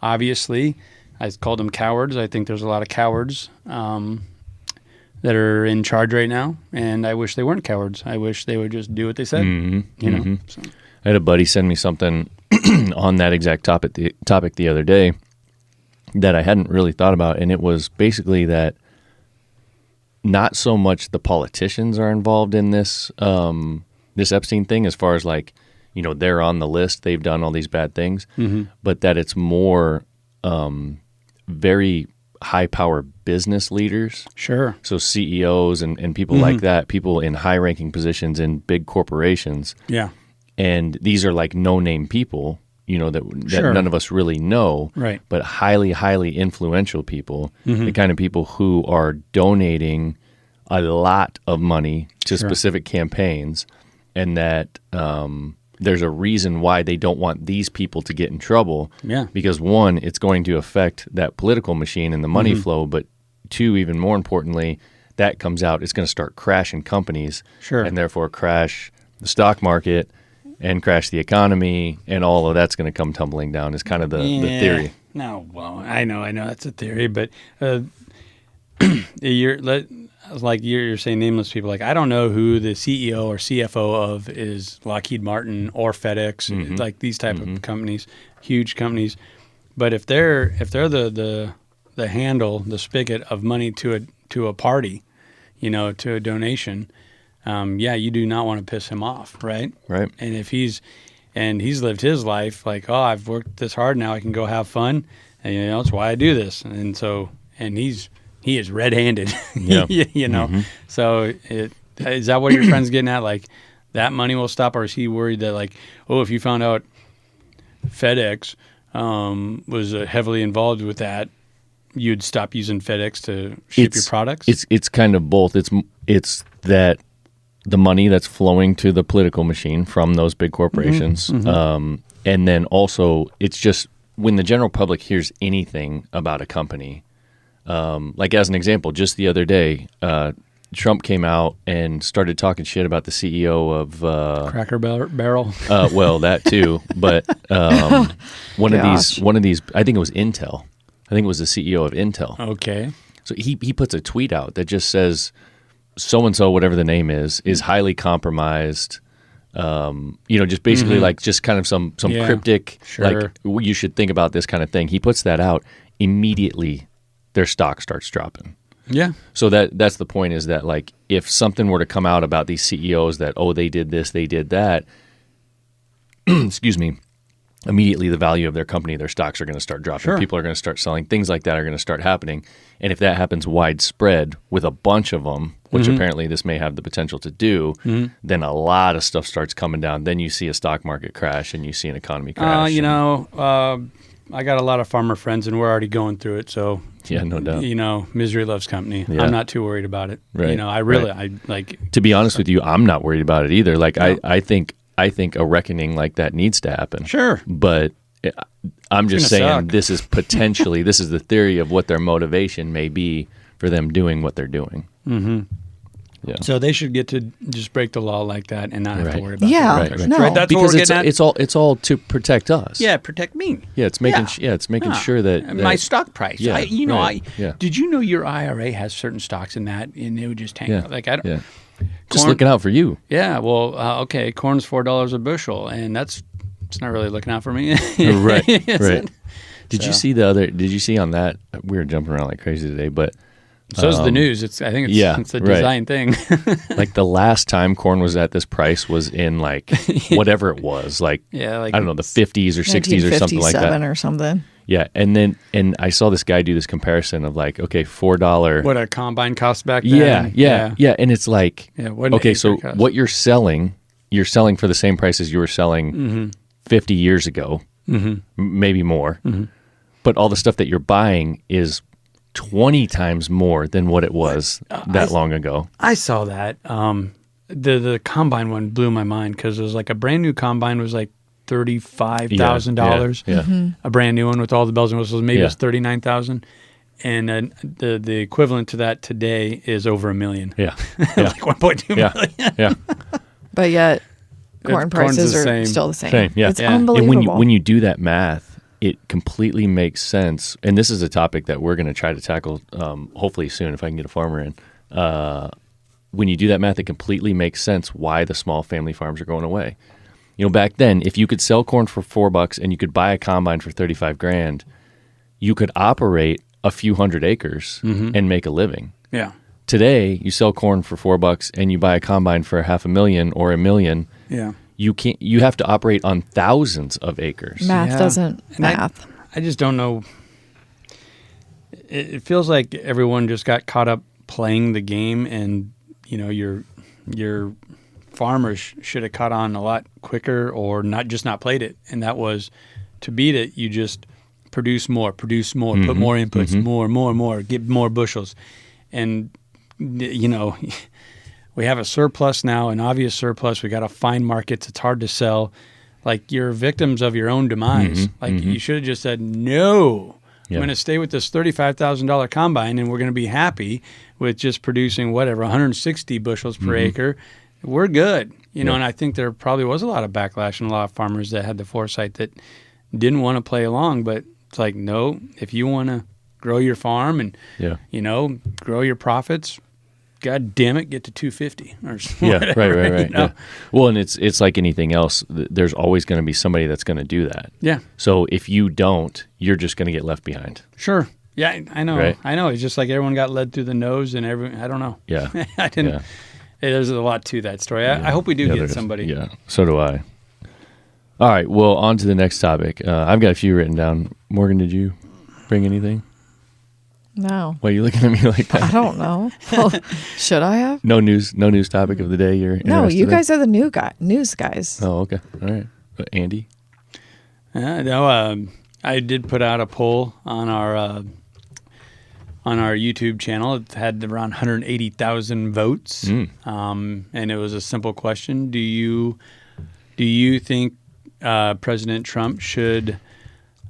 S3: obviously, I called them cowards. I think there's a lot of cowards that are in charge right now, and I wish they weren't cowards. I wish they would just do what they said. So.
S2: I had a buddy send me something on that exact topic the other day that I hadn't really thought about, and it was basically that not so much the politicians are involved in this this Epstein thing, as far as, like, they're on the list, they've done all these bad things, but that it's more very high power business leaders.
S3: Sure.
S2: So CEOs and people like that, people in high ranking positions in big corporations.
S3: Yeah.
S2: And these are like no name people, that
S3: Sure.
S2: none of us really know,
S3: Right.
S2: but highly, highly influential people, the kind of people who are donating a lot of money to
S3: Sure.
S2: specific campaigns, and that there's a reason why they don't want these people to get in trouble.
S3: Yeah.
S2: Because, one, it's going to affect that political machine and the money flow, but two, even more importantly, that comes out, it's going to start crashing companies,
S3: Sure.
S2: and therefore crash the stock market and crash the economy, and all of that's going to come tumbling down is kind of the theory.
S3: No, well, I know that's a theory, but you're saying nameless people. Like, I don't know who the CEO or CFO of is Lockheed Martin or FedEx, like these type of companies, huge companies. But if they're the handle, the spigot of money to a party, to a donation, you do not want to piss him off, right?
S2: Right.
S3: And if he's lived his life like, oh, I've worked this hard, now I can go have fun, and that's why I do this. And so, and he is red-handed,
S2: Yeah.
S3: So is that what your friend's getting at? Like, that money will stop, or is he worried that, like, oh, if you found out FedEx was heavily involved with that, you'd stop using FedEx to ship your products?
S2: It's kind of both. It's that the money that's flowing to the political machine from those big corporations, and then also it's just when the general public hears anything about a company, like, as an example, just the other day, Trump came out and started talking shit about the CEO of
S3: Cracker Barrel.
S2: well, that too, but one of these, I think it was Intel. I think it was the CEO of Intel.
S3: Okay.
S2: So he puts a tweet out that just says, so-and-so, whatever the name is highly compromised. Just basically like just kind of some cryptic,
S3: Sure.
S2: like, you should think about this kind of thing. He puts that out, immediately their stock starts dropping.
S3: Yeah.
S2: So that's the point, is that, like, if something were to come out about these CEOs that, oh, they did this, they did that, excuse me, immediately the value of their company, their stocks are going to start dropping.
S3: Sure.
S2: People are going to start selling. Things like that are going to start happening. And if that happens widespread with a bunch of them, which apparently this may have the potential to do, then a lot of stuff starts coming down. Then you see a stock market crash and you see an economy crash.
S3: I got a lot of farmer friends, and we're already going through it. So,
S2: Yeah, no doubt.
S3: Misery loves company.
S2: Yeah.
S3: I'm not too worried about it.
S2: Right.
S3: I like.
S2: To be honest with you, I'm not worried about it either. Like, no. I think a reckoning like that needs to happen.
S3: Sure.
S2: But I'm just
S3: gonna
S2: saying
S3: suck.
S2: this is potentially, this is the theory of what their motivation may be for them doing what they're doing. Yeah.
S3: So they should get to just break the law like that and not have to
S2: Right.
S3: worry about
S4: Yeah.
S3: the repercussions.
S4: No.
S3: Right? That's
S2: Because
S3: what we're getting at.
S2: it's all to protect us.
S3: Yeah, protect me.
S2: Yeah, it's making
S3: Yeah.
S2: it's making
S3: Yeah.
S2: sure that
S3: My stock price.
S2: Yeah, right.
S3: Did you know your IRA has certain stocks in that, and it would just tank?
S2: Yeah.
S3: Like I don't.
S2: Yeah. Just
S3: Corn-
S2: looking out for you.
S3: Yeah. Well, okay. Corn's $4 a bushel, and it's not really looking out for me.
S2: Right.
S3: Is
S2: Right.
S3: it?
S2: Did you
S3: So-
S2: see on that? We were jumping around like crazy today, but
S3: So is the news. I think it's
S2: yeah,
S3: it's a
S2: right.
S3: design thing.
S2: like the last time corn was at this price was in like whatever it was, like
S3: Yeah, like
S2: I don't know, the 50s or 60s or something like that.
S4: 1957 or something.
S2: Yeah, and I saw this guy do this comparison of like, okay, $4.
S3: what a combine cost back then.
S2: Yeah, and it's like,
S3: Yeah, what an
S2: okay,
S3: acre
S2: so
S3: cost.
S2: what you're selling for the same price as you were selling 50 years ago, maybe more. But all the stuff that you're buying is 20 times more than what it was that long ago.
S3: I saw that. The combine one blew my mind because it was like a brand new combine was like $35,000.
S2: Yeah.
S3: A brand new one with all the bells and whistles, maybe
S2: Yeah.
S3: it's $39,000. And the equivalent to that today is over $1 million.
S2: Yeah. Yeah.
S3: Like 1.2
S2: Yeah.
S3: million.
S2: Yeah.
S4: But yet, corn
S3: corn's
S4: prices
S3: the
S4: are
S3: same.
S4: still the same.
S2: Same, yeah.
S4: It's
S3: Yeah.
S4: unbelievable.
S2: And when you do that math, it completely makes sense. And this is a topic that we're going to try to tackle hopefully soon if I can get a farmer in. When you do that math, it completely makes sense why the small family farms are going away. You know, back then, if you could sell corn for $4 and you could buy a combine for $35,000, you could operate a few hundred acres and make a living.
S3: Yeah.
S2: Today, you sell corn for $4 and you buy a combine for $500,000 or $1 million.
S3: Yeah.
S2: You have to operate on thousands of acres.
S4: math
S3: Yeah.
S4: doesn't
S3: And
S4: math.
S3: I just don't know. It feels like everyone just got caught up playing the game, and you know your farmers should have caught on a lot quicker, or not played it. And that was to beat it. You just produce more, put more inputs, more, get more bushels, and you know. We have a surplus now, an obvious surplus. We got to find markets. It's hard to sell. Like, you're victims of your own demise. You should have just said, no,
S2: Yeah.
S3: I'm going to stay with this $35,000 combine, and we're going to be happy with just producing 160 bushels per acre. We're good. You know, and I think there probably was a lot of backlash and a lot of farmers that had the foresight that didn't want to play along. But it's like, no, if you want to grow your farm and, you know, grow your profits, God damn it, get to 250 or
S2: Yeah, right.
S3: you know?
S2: Yeah. Well, and it's like anything else. There's always going to be somebody that's going to do that.
S3: Yeah,
S2: So if you don't, you're just going to get left behind.
S3: sure. Yeah, I know.
S2: Right.
S3: I know. It's just like everyone got led through the nose, and I don't know.
S2: Yeah.
S3: I didn't.
S2: Yeah.
S3: Hey, there's a lot to that story. I hope we do
S2: Yeah,
S3: get
S2: there's-
S3: somebody.
S2: Yeah, so do I. All right, well, on to the next topic. I've got a few written down. Morgan, did you bring anything?
S4: No,
S2: Why are you looking at me like
S4: I
S2: that?
S4: don't know. Well, should I have?
S2: No news topic of the day you're
S4: No,
S2: interested
S4: you
S2: in?
S4: guys are the news guys.
S2: Oh, okay. All right. Andy?
S3: No, I did put out a poll on our YouTube channel. It had around 180,000 votes, and it was a simple question: Do you think President Trump should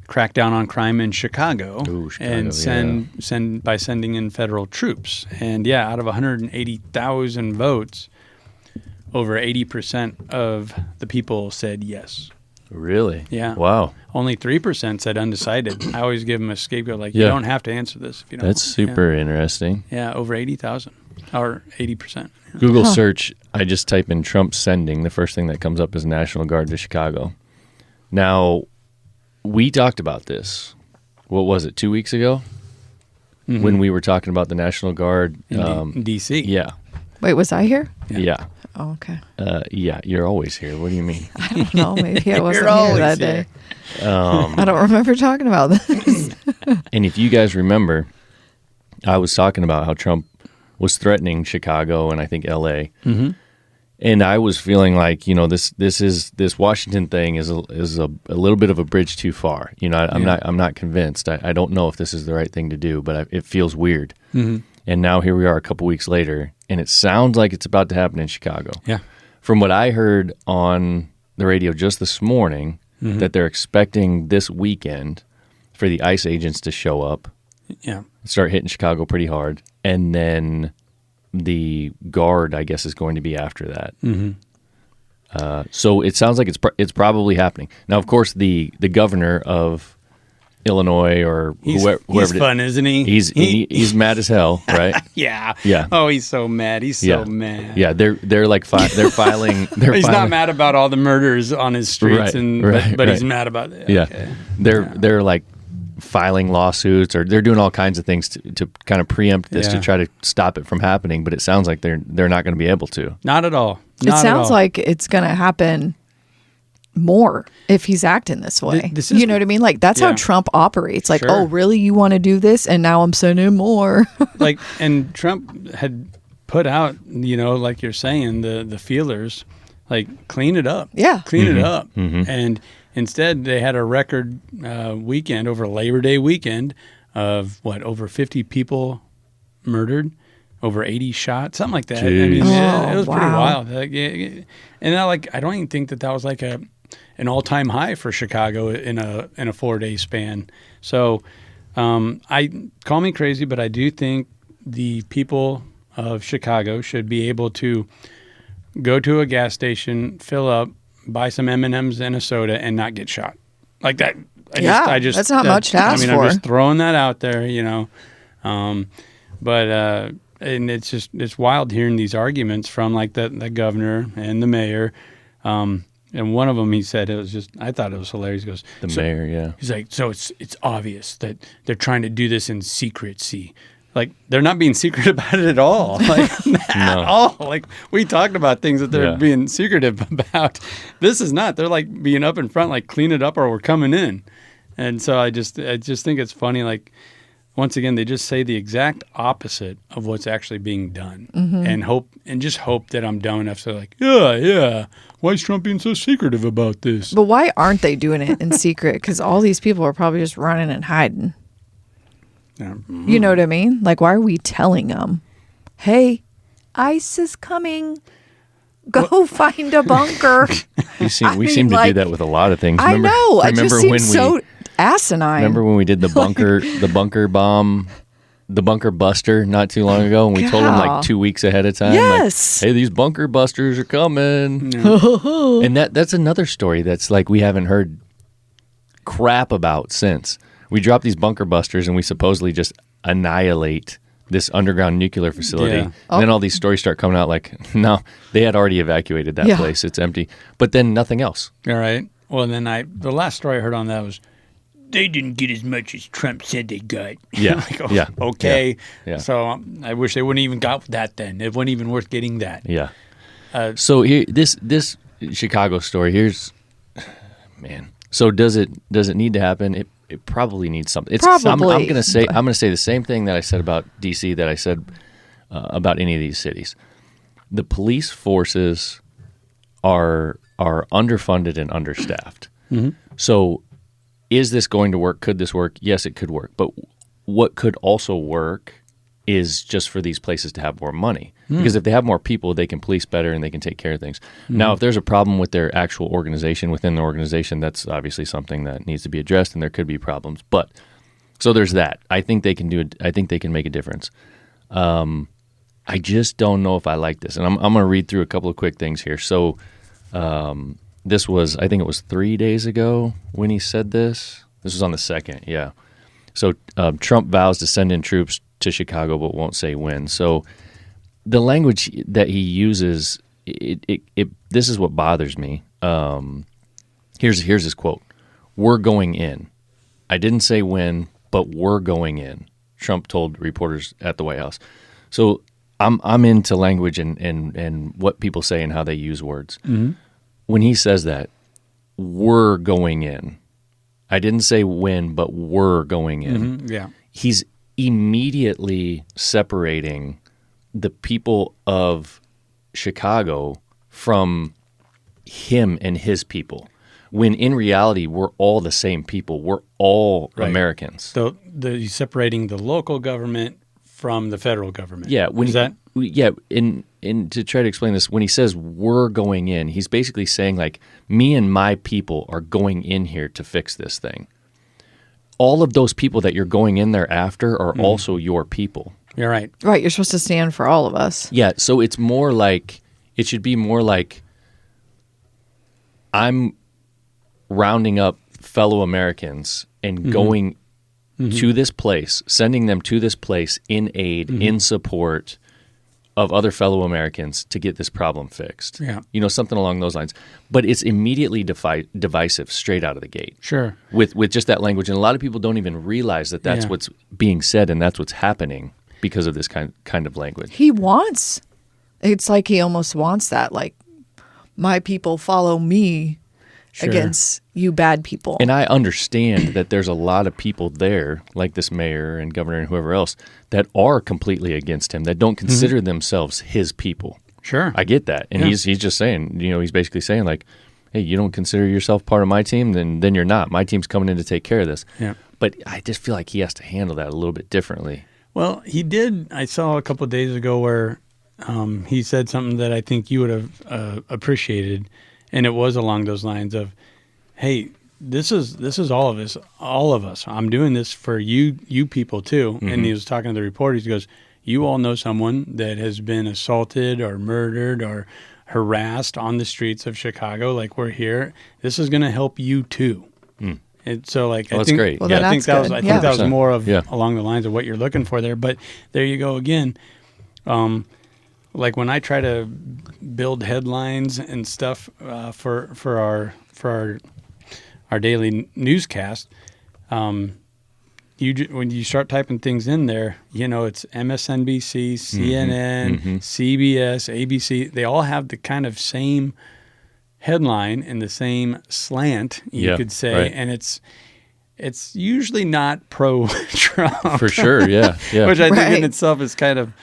S3: crack down on crime in Chicago,
S2: Ooh, Chicago,
S3: and sending in federal troops? And yeah, out of 180,000 votes, over 80% of the people said yes.
S2: Really?
S3: Yeah.
S2: Wow.
S3: Only 3% said undecided. I always give them a scapegoat, like, you
S2: Yeah.
S3: don't have to answer this if you don't.
S2: That's super interesting.
S3: Yeah, over 80,000 or 80%.
S2: Google search, I just type in Trump sending. The first thing that comes up is National Guard to Chicago. Now, we talked about this. What was it, 2 weeks ago? When we were talking about the National Guard.
S3: In D.C.
S2: Yeah.
S4: Wait, was I here?
S2: Yeah.
S4: Oh, okay.
S2: Yeah. You're always here. What do you mean?
S4: I don't know. Maybe I wasn't
S3: You're
S4: here
S3: always
S4: that
S3: here.
S4: day. I don't remember talking about this.
S2: And if you guys remember, I was talking about how Trump was threatening Chicago and I think L.A. And I was feeling like, you know, this Washington thing is a little bit of a bridge too far. You know, I'm not convinced. I don't know if this is the right thing to do, but it feels weird. And now here we are a couple weeks later, and it sounds like it's about to happen in Chicago.
S3: Yeah.
S2: From what I heard on the radio just this morning, that they're expecting this weekend for the ICE agents to show up,
S3: Yeah.
S2: start hitting Chicago pretty hard, and then the guard, I guess, is going to be after that. So it sounds like it's probably happening. Now, of course, the governor of Illinois or whoever
S3: he's fun, isn't he?
S2: He's mad as hell, right?
S3: Yeah.
S2: Yeah.
S3: Oh, he's so mad. He's so mad.
S2: Yeah, they're like they're filing.
S3: He's not mad about all the murders on his streets, but he's mad about it.
S2: Yeah,
S3: okay.
S2: They're like filing lawsuits, or they're doing all kinds of things to kind of preempt this to try to stop it from happening. But it sounds like they're not going to be able to.
S3: Not at all.
S4: It sounds like it's going to happen more if he's acting this way. You know what I mean? Like, that's how Trump operates. Like, oh, really? You want to do this? And now I'm sending more.
S3: Like, and Trump had put out, like you're saying, the feelers, like, clean it up.
S4: Yeah.
S3: Clean it up. And instead, they had a record weekend, over Labor Day weekend, of over 50 people murdered, over 80 shot, something like that.
S2: Jeez.
S3: I mean, it was pretty wild. And I don't even think that was like an all-time high for Chicago in a 4-day span. So I call me crazy, but I do think the people of Chicago should be able to go to a gas station, fill up, buy some M&Ms and a soda, and not get shot like that. That's not much to ask for. I'm just throwing that out there, and it's wild hearing these arguments from like the governor and the mayor. And one of them, he said, I thought it was hilarious. He goes,
S2: mayor, yeah.
S3: He's like, so it's obvious that they're trying to do this in secrecy. Like, they're not being secret about it at all. Like, at all. Like, we talked about things that they're being secretive about. This is not. They're like being up in front, like, clean it up or we're coming in. And so I just think it's funny, like, once again, they just say the exact opposite of what's actually being done, and just hope that I'm dumb enough to like, yeah. Why is Trump being so secretive about this?
S4: But why aren't they doing it in secret? Because all these people are probably just running and hiding. You know what I mean? Like, why are we telling them, hey, ICE is coming. Go find a bunker.
S2: We seem to do that with a lot of things.
S4: I know. It just seems so asinine.
S2: Remember when we did the bunker bomb, the bunker buster not too long ago, and we told them like 2 weeks ahead of time,
S4: yes,
S2: like, hey, these bunker busters are coming. And that's another story that's like we haven't heard crap about since. We dropped these bunker busters and we supposedly just annihilate this underground nuclear facility.
S3: Yeah.
S2: And then all these stories start coming out like, no, they had already evacuated that place. It's empty. But then nothing else.
S3: All right. Well, then the last story I heard on that was, they didn't get as much as Trump said they got.
S2: Yeah.
S3: Like, okay.
S2: Yeah.
S3: So I wish they wouldn't even got that then. It wasn't even worth getting that.
S2: Yeah. So here, this Chicago story, man. So does it need to happen? It probably needs something.
S4: Probably.
S2: I'm going to say the same thing that I said about DC that I said about any of these cities. The police forces are underfunded and understaffed. So is this going to work? Could this work? Yes, it could work. But what could also work is just for these places to have more money. Because if they have more people, they can police better and they can take care of things. Now, if there's a problem with their actual organization within the organization, that's obviously something that needs to be addressed, and there could be problems. But so there's that. I think they can do it. I think they can make a difference. I just don't know if I like this, and I'm going to read through a couple of quick things here. So this was, I think it was 3 days ago when he said this. This was on the 2nd, yeah. So Trump vows to send in troops to Chicago, but won't say when. So the language that he uses, this is what bothers me. Here's his quote: "We're going in. I didn't say when, but we're going in," Trump told reporters at the White House. So I'm into language and what people say and how they use words. When he says that, we're going in. I didn't say when, but we're going in.
S3: Yeah.
S2: He's immediately separating the people of Chicago from him and his people, when in reality, we're all the same people. We're all Americans.
S3: So he's separating the local government from the federal government.
S2: Yeah. And to try to explain this, when he says we're going in, he's basically saying like, me and my people are going in here to fix this thing. All of those people that you're going in there after are also your people.
S3: You're right.
S4: Right. You're supposed to stand for all of us.
S2: Yeah, so it should be more like I'm rounding up fellow Americans and going to this place, sending them to this place in aid, in support of other fellow Americans to get this problem fixed.
S3: Yeah.
S2: Something along those lines. But it's immediately divisive straight out of the gate.
S3: Sure.
S2: With just that language. And a lot of people don't even realize that that's what's being said and that's what's happening because of this kind of language.
S4: It's like he almost wants that, like, my people follow me against you bad people.
S2: And I understand that there's a lot of people there, like this mayor and governor and whoever else, that are completely against him, that don't consider themselves his people.
S3: Sure.
S2: I get that. And he's just saying, he's basically saying, like, hey, you don't consider yourself part of my team, then you're not. My team's coming in to take care of this.
S3: Yeah.
S2: But I just feel like he has to handle that a little bit differently.
S3: Well, he did. I saw a couple of days ago where he said something that I think you would have appreciated, and it was along those lines of, "Hey, this is all of us. I'm doing this for you people too." And he was talking to the reporters. He goes, "You all know someone that has been assaulted or murdered or harassed on the streets of Chicago. Like, we're here. This is going to help you too." And so, like, I
S2: that's
S3: think,
S2: great.
S4: Well,
S3: I
S4: then
S3: think
S4: that's
S3: that was,
S4: good.
S3: I think that was more of
S2: Yeah.
S3: along the lines of what you're looking for there. But there you go again. Like when I try to build headlines and stuff for our daily newscast, when you start typing things in there, it's MSNBC, CNN, CBS, ABC. They all have the kind of same headline and the same slant, you could say,
S2: right.
S3: and it's usually not pro-Trump.
S2: For sure, yeah.
S3: Which I think in
S4: Right.
S3: itself is kind of,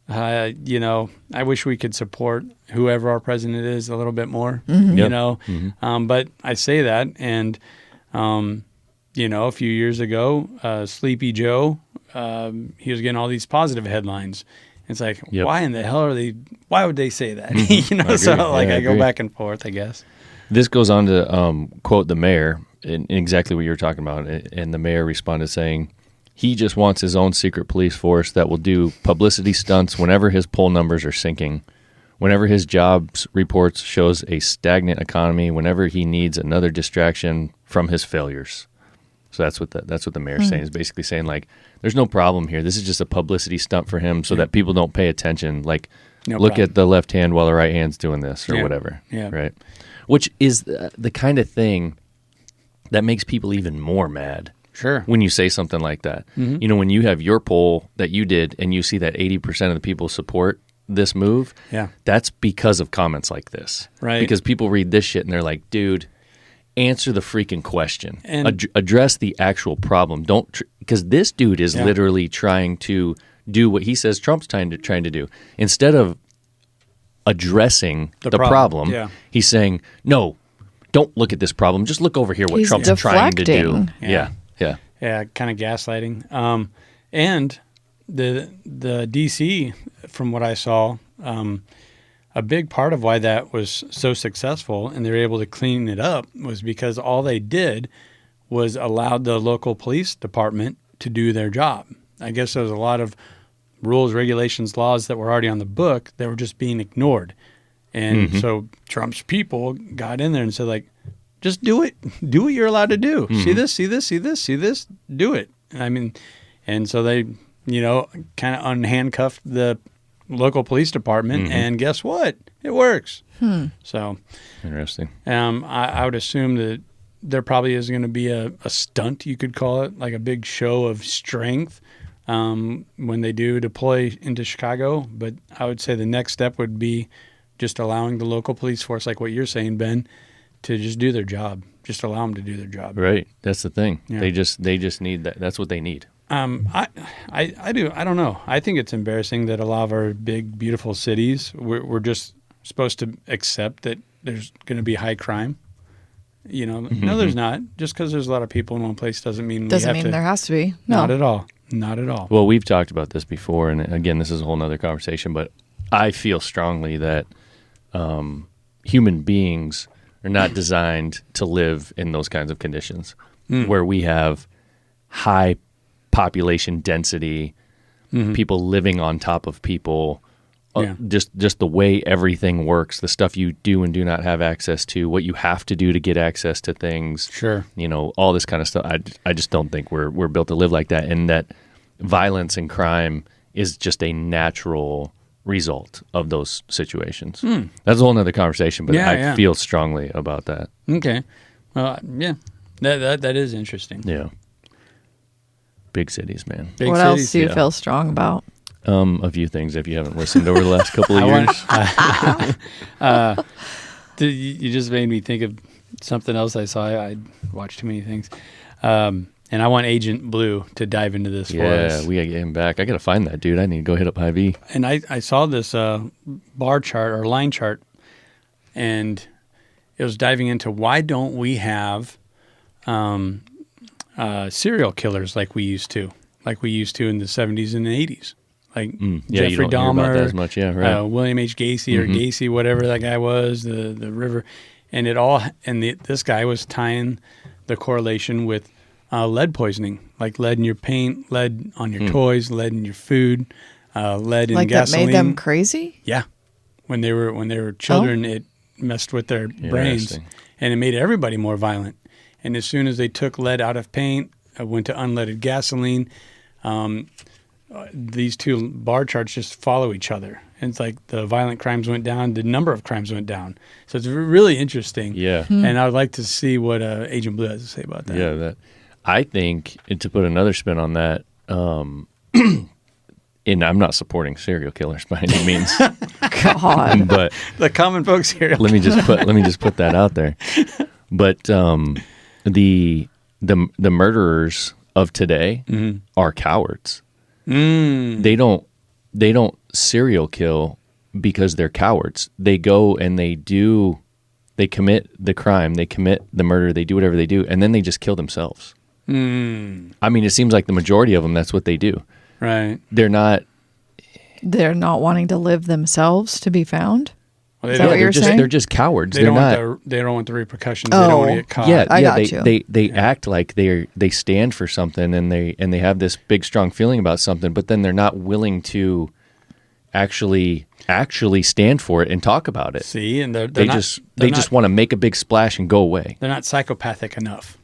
S3: I wish we could support whoever our president is a little bit more, but I say that, and, a few years ago, Sleepy Joe, he was getting all these positive headlines. It's like, why in the hell why would they say that? I go back and forth, I guess.
S2: This goes on to quote the mayor in exactly what you were talking about. And the mayor responded saying, he just wants his own secret police force that will do publicity stunts whenever his poll numbers are sinking, whenever his jobs reports shows a stagnant economy, whenever he needs another distraction from his failures. So that's what the mayor's saying, is basically saying, like, there's no problem here. This is just a publicity stunt for him so that people don't pay attention. Like, look at the left hand while the right hand's doing this or whatever.
S3: Yeah.
S2: Right. Which is the kind of thing that makes people even more mad.
S3: Sure.
S2: When you say something like that. When you have your poll that you did and you see that 80% of the people support this move, that's because of comments like this.
S3: Right.
S2: Because people read this shit and they're like, dude, answer the freaking question.
S3: And
S2: address the actual problem. Don't because this dude is literally trying to do what he says Trump's trying to do. Instead of addressing the problem, he's saying, no, don't look at this problem. Just look over here what
S4: He's
S2: Trump's trying to do.
S3: Yeah.
S2: Yeah.
S3: Kind of gaslighting. And the DC, from what I saw, a big part of why that was so successful and they were able to clean it up was because all they did was allowed the local police department to do their job. I guess there was a lot of rules, regulations, laws that were already on the book that were just being ignored. And so Trump's people got in there and said, like, just do it. Do what you're allowed to do. See this, see this, see this, see this, do it. I mean, and so they, kind of unhandcuffed the local police department, and guess what? It works. So
S2: interesting.
S3: I would assume that there probably is going to be a stunt, you could call it, like a big show of strength when they do deploy into Chicago. But I would say the next step would be just allowing the local police force, like what you're saying, Ben, to just do their job. Just allow them to do their job.
S2: Right. That's the thing.
S3: Yeah.
S2: They just need that. That's what they need.
S3: I don't know. I think it's embarrassing that a lot of our big, beautiful cities, we're just supposed to accept that there's going to be high crime. No, there's not. Just because there's a lot of people in one place doesn't mean
S4: there has to be. No.
S3: Not at all. Not at all.
S2: Well, we've talked about this before, and again, this is a whole nother conversation, but I feel strongly that human beings are not designed to live in those kinds of conditions where we have high population density, people living on top of people,
S3: Yeah.
S2: just the way everything works, the stuff you do and do not have access to, what you have to do to get access to things.
S3: Sure.
S2: All this kind of stuff. I just don't think we're built to live like that, and that violence and crime is just a natural result of those situations. That's a whole nother conversation, but I feel strongly about that.
S3: Okay. Well, yeah, that is interesting.
S2: Yeah. Big cities, man.
S3: Big
S4: what
S3: cities,
S4: else do you feel strong about?
S2: A few things if you haven't listened over the last couple of years.
S3: You just made me think of something else I saw. I watched too many things. And I want Agent Blue to dive into this for us.
S2: Yeah, we got to get him back. I got to find that dude. I need to go hit up Hy-Vee.
S3: And I saw this bar chart or line chart, and it was diving into why don't we have serial killers like we used to in the 70s and the 80s. Like
S2: Yeah,
S3: Jeffrey
S2: you don't hear
S3: Dahmer,
S2: about that as much. Yeah, right.
S3: William H. Gacy or Gacy, whatever that guy was, the river, and this guy was tying the correlation with lead poisoning, like lead in your paint, lead on your toys, lead in your food, lead in
S4: Like
S3: gasoline.
S4: that made them crazy?
S3: Yeah, when they were children, it messed with their brains,
S2: Interesting.
S3: and it made everybody more violent. And as soon as they took lead out of paint, went to unleaded gasoline. These two bar charts just follow each other. And it's like the violent crimes went down, the number of crimes went down. So it's really interesting.
S2: Yeah.
S3: And I would like to see what Agent Blue has to say about that.
S2: Yeah, I think, and to put another spin on that, and I'm not supporting serial killers by any means,
S4: God.
S2: but
S3: The common folks here.
S2: let me just put that out there. But the murderers of today are cowards. They don't serial kill because they're cowards. They go and they commit the crime, they commit the murder, they do whatever they do, and then they just kill themselves. I mean, it seems like the majority of them, that's what they do.
S3: Right.
S2: They're not
S4: wanting to live themselves to be found?
S3: Well,
S4: Is that what you're saying?
S2: They're just cowards.
S3: They
S2: They're
S3: don't
S2: not.
S3: they don't want the repercussions. They don't want to get caught.
S2: Yeah,
S4: I got you.
S2: They act like they stand for something, and they have this big strong feeling about something, but then they're not willing to actually stand for it and talk about it.
S3: See, and
S2: They just want to make a big splash and go away.
S3: they're not psychopathic enough,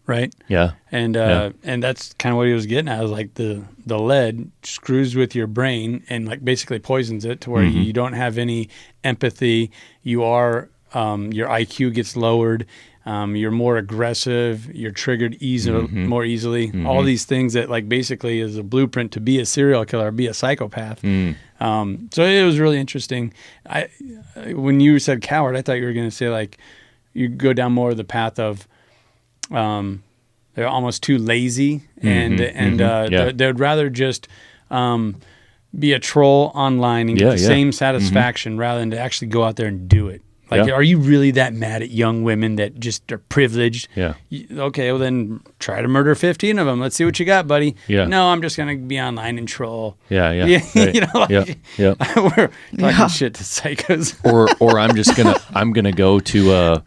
S3: right?
S2: Yeah.
S3: And and that's kind of what he was getting at. Is like the lead screws with your brain and like basically poisons it to where you don't have any empathy. You are your IQ gets lowered. You're more aggressive. You're triggered more easily. All these things that like basically is a blueprint to be a serial killer, be a psychopath. So it was really interesting. When you said coward, I thought you were going to say like you go down more of the path of they're almost too lazy and they'd rather just be a troll online and get the same satisfaction rather than to actually go out there and do it. Like, are you really that mad at young women that just are privileged?
S2: Yeah.
S3: Okay, well then try to murder 15 of them. Let's see what you got, buddy.
S2: Yeah.
S3: No, I'm just going to be online and troll.
S2: Yeah.
S3: Right. You know, like, we're talking
S4: Yeah.
S3: shit to psychos.
S2: Or I'm gonna go to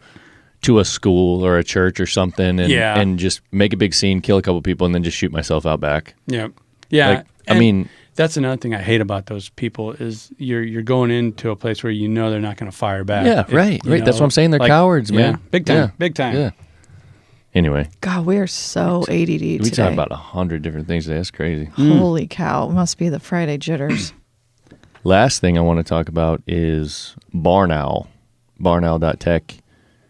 S2: a school or a church or something and just make a big scene, kill a couple people, and then just shoot myself out back.
S3: Yeah.
S2: Like, I mean,
S3: that's another thing I hate about those people is you're going into a place where you know they're not going to fire back.
S2: Yeah, right.
S3: You know,
S2: That's what I'm saying. They're
S3: like,
S2: cowards, man.
S3: Yeah, big time.
S2: Yeah.
S3: Big time.
S2: Yeah. Anyway,
S4: God, we're so ADD
S2: we
S4: today.
S2: talk about 100 different things today. That's crazy.
S4: Holy cow. It must be the Friday jitters.
S2: Last thing I want to talk about is Barn Owl. Barnowl.tech.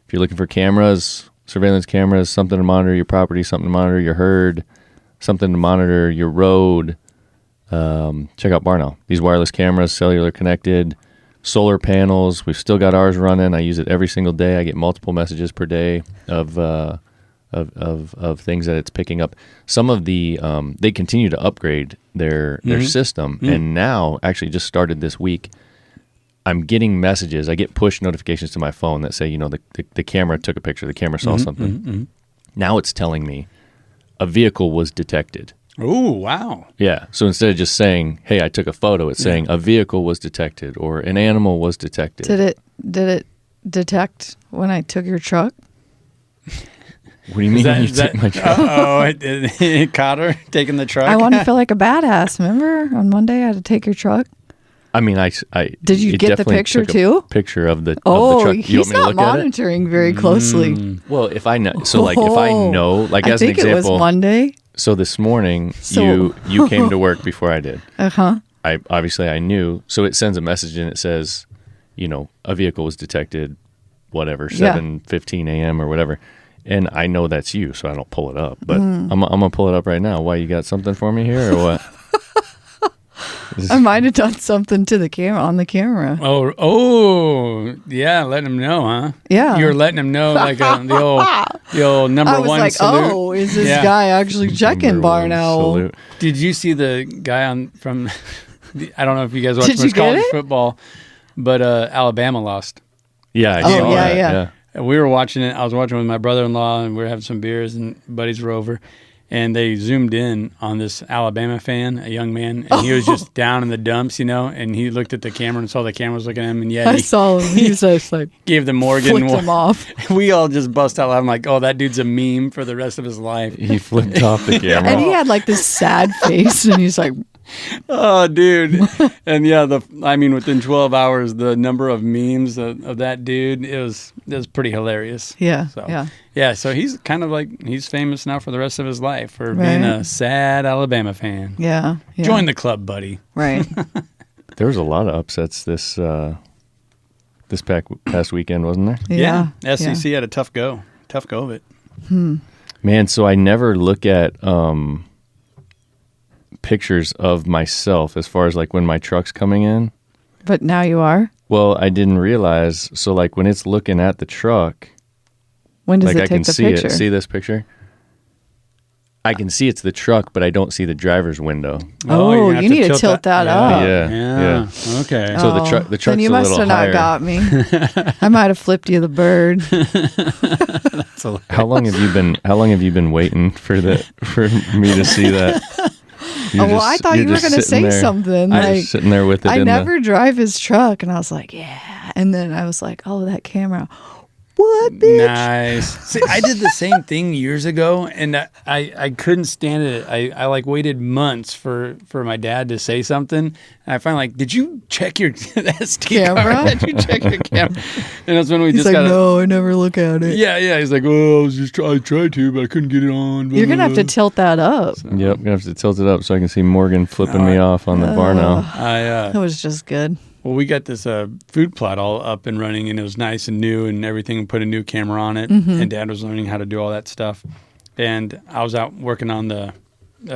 S2: If you're looking for cameras, surveillance cameras, something to monitor your property, something to monitor your herd, something to monitor your road, check out Barn Owl. These wireless cameras, cellular connected, solar panels. We've still got ours running. I use it every single day. I get multiple messages per day of things that it's picking up. Some of the they continue to upgrade their system, and now actually just started this week. I'm getting messages. I get push notifications to my phone that say, you know, the camera took a picture. The camera saw something. Now it's telling me a vehicle was detected.
S3: Oh, wow.
S2: Yeah. So instead of just saying, "Hey, I took a photo," it's saying a vehicle was detected or an animal was detected.
S4: Did it detect when I took your truck?
S2: What do you mean you took my truck?
S3: It caught her taking the truck.
S4: I want to feel like a badass. Remember on Monday I had to take your truck?
S2: I mean,
S4: Did you
S2: it
S4: get the
S2: definitely
S4: picture
S2: took a
S4: too?
S2: Picture of the
S4: Oh,
S2: truck. You
S4: he's
S2: want me to
S4: not
S2: look at it?
S4: monitoring very closely.
S2: Well, if I know, so like if I know, like
S4: I
S2: as an
S4: think
S2: example,
S4: it was Monday.
S2: So this morning
S4: So-
S2: you came to work before I did.
S4: Uh-huh.
S2: I knew, so it sends a message and it says, a vehicle was detected, whatever, 7:15 a.m. or whatever, and I know that's you, so I don't pull it up. But I'm gonna pull it up right now. Why, you got something for me here or what?
S4: I might have done something to the camera on the camera.
S3: Yeah, letting him know, huh?
S4: Yeah.
S3: You were letting him know, like the old number
S4: I was
S3: one
S4: like,
S3: salute.
S4: oh, is this
S3: Yeah.
S4: guy actually checking
S2: Number one
S4: Barn Owl?
S2: salute.
S3: Did you see the guy from? I don't know if you guys watch
S4: Did you
S3: much
S4: get
S3: college
S4: it?
S3: football, but Alabama lost.
S2: Yeah, I
S4: Oh,
S2: saw
S4: yeah,
S2: that,
S4: yeah.
S3: And we were watching it. I was watching with my brother-in-law, and we were having some beers, and buddies were over. And they zoomed in on this Alabama fan, a young man, and he was just down in the dumps, and he looked at the camera and saw the camera was looking at him, and
S4: I
S3: he
S4: saw him. He was just like,
S3: gave the Morgan
S4: flicked him off.
S3: We all just bust out laughing like, oh, that dude's a meme for the rest of his life.
S2: He flipped off the camera.
S4: And he had like this sad face, and he's like,
S3: Oh, dude. And yeah, within 12 hours, the number of memes of that dude, it was pretty hilarious.
S4: yeah,
S3: So,
S4: yeah.
S3: Yeah, so he's kind of like, he's famous now for the rest of his life for being
S4: Right.
S3: a sad Alabama fan.
S4: Yeah.
S3: Join the club, buddy.
S4: Right.
S2: There was a lot of upsets this past weekend, wasn't there?
S4: Yeah.
S3: SEC had a tough go of it.
S2: Man, so I never look at pictures of myself as far as like when my truck's coming in.
S4: But now you are?
S2: Well, I didn't realize. So like when it's looking at the truck,
S4: When does
S2: like
S4: it
S2: I
S4: take
S2: can
S4: the
S2: see
S4: picture?
S2: it. See this picture? I can see it's the truck, but I don't see the driver's window.
S4: Oh,
S3: have
S4: you need to tilt that
S3: yeah.
S4: up.
S2: Yeah.
S3: Okay.
S2: So the truck's
S4: then you
S2: a
S4: must
S2: little
S4: have not
S2: higher.
S4: got me. I might have flipped you the bird.
S2: How long have you been waiting for me to see that?
S4: I thought you were going to say something.
S2: I'm
S4: Like,
S2: just sitting there with it.
S4: I never drive his truck, and I was like, yeah. And then I was like, oh, that camera. What, bitch?
S3: Nice. See, I did the same thing years ago, and I couldn't stand it. I like waited months for my dad to say something, and I finally like, did you check your SD
S4: Camera?
S3: card? Did you check your camera? And that's when we
S4: He's
S3: just
S4: like,
S3: got.
S4: no, I never look at it.
S3: Yeah. He's like, oh, I tried to, but I couldn't get it on.
S4: You're going to have to tilt that up.
S2: Yep, gonna have to tilt it up so I can see Morgan flipping me off on the bar now.
S4: That was just good.
S3: Well, we got this food plot all up and running, and it was nice and new and everything. Put a new camera on it, and Dad was learning how to do all that stuff. And I was out working on the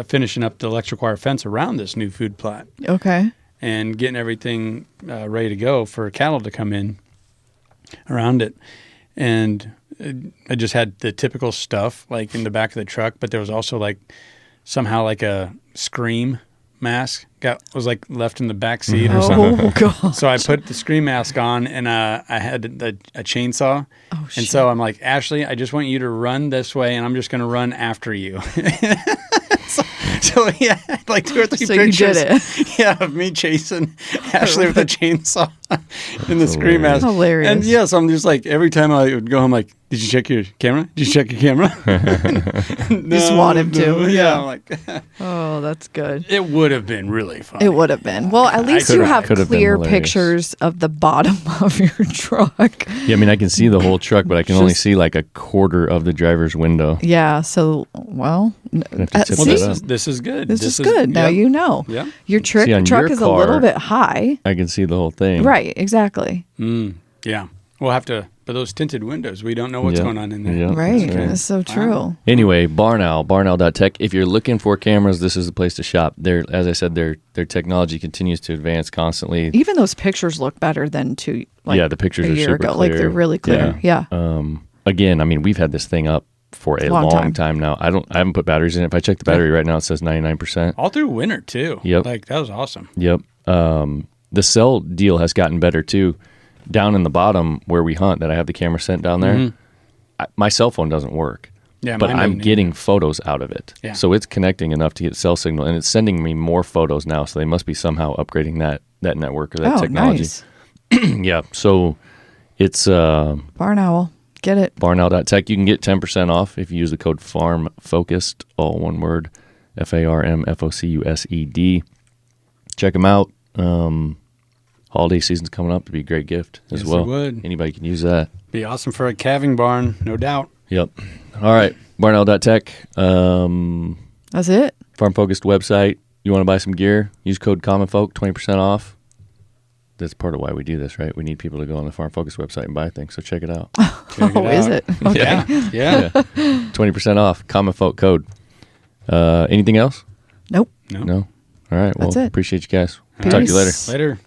S3: finishing up the electric wire fence around this new food plot
S4: Okay.
S3: and getting everything ready to go for cattle to come in around it. And I just had the typical stuff like in the back of the truck, but there was also like somehow like a Scream mask was like left in the back seat or something.
S4: Oh, God.
S3: So I put the Scream mask on, and I had a chainsaw.
S4: Oh,
S3: and
S4: shit.
S3: so I'm like, Ashley, I just want you to run this way, and I'm just going to run after you. so yeah, like 2 or 3
S4: So you
S3: pictures.
S4: did it.
S3: Yeah, of me chasing Ashley with a chainsaw in the Scream mask.
S4: Hilarious.
S3: And yes, I'm just like, every time I would go home, like, did you check your camera? Did you check your camera?
S4: Just want him to.
S3: Yeah, I'm like,
S4: Oh, that's good.
S3: it would have been really fun.
S4: It would have been. Well, at least you
S2: could've-
S4: have
S2: could've been
S4: clear
S2: hilarious.
S4: pictures of the bottom of your truck.
S2: Yeah, I mean I can see the whole truck, but I can only
S4: Just-
S2: see like a quarter of the driver's window.
S4: Yeah. So, well,
S2: have to tip
S3: Well,
S2: that
S4: see,
S2: up.
S3: this is good.
S4: this is good. Now
S3: yep.
S4: you know.
S3: Yeah.
S4: Your
S2: See, on
S4: truck
S2: your
S4: is a little
S2: car-
S4: bit high.
S2: I can see the whole thing.
S4: Right. Exactly.
S3: Yeah. We'll have to, but those tinted windows, we don't know what's
S2: Yeah.
S3: going on in there.
S2: Yeah.
S4: Right.
S2: That's right.
S4: That's so true.
S2: Anyway, Barn Owl, barnowl.tech. If you're looking for cameras, this is the place to shop. As I said, their technology continues to advance constantly.
S4: Even those pictures look better than
S2: The pictures
S4: a
S2: are
S4: year
S2: super
S4: ago.
S2: clear.
S4: Like they're really clear. Yeah.
S2: Again, I mean, we've had this thing up for a long time now. I haven't put batteries in it. If I check the battery right now, it says 99%.
S3: All through winter, too.
S2: Yep.
S3: Like, that was awesome.
S2: Yep. The cell deal has gotten better too. Down in the bottom where we hunt, that I have the camera sent down there, my cell phone doesn't work.
S3: Yeah,
S2: but
S3: mine
S2: I'm
S3: doesn't
S2: getting photos out of it.
S3: Yeah.
S2: So it's connecting enough to get cell signal, and it's sending me more photos now. So they must be somehow upgrading that network or that
S4: Oh,
S2: technology.
S4: nice.
S2: Yeah. So it's
S4: Barn Owl. Get it.
S2: Barnowl.tech. You can get 10% off if you use the code FARMFOCUSED, all one word, FARMFOCUSED. Check them out. Holiday season's coming up to be a great gift as
S3: Yes,
S2: well.
S3: it would.
S2: Anybody can use that.
S3: Be awesome for a calving barn, no doubt.
S2: Yep. All right. Barnowl.tech.
S4: That's it.
S2: Farm Focused website. You want to buy some gear? Use code CommonFolk, 20% off. That's part of why we do this, right? We need people to go on the Farm Focused website and buy things. So check it out.
S4: Is it? Okay.
S3: Yeah.
S2: 20% off. CommonFolk code. Anything else?
S4: Nope.
S3: No.
S2: No. All right. Well,
S4: That's it.
S2: appreciate you guys.
S4: Peace.
S2: Talk to you later.
S3: Later.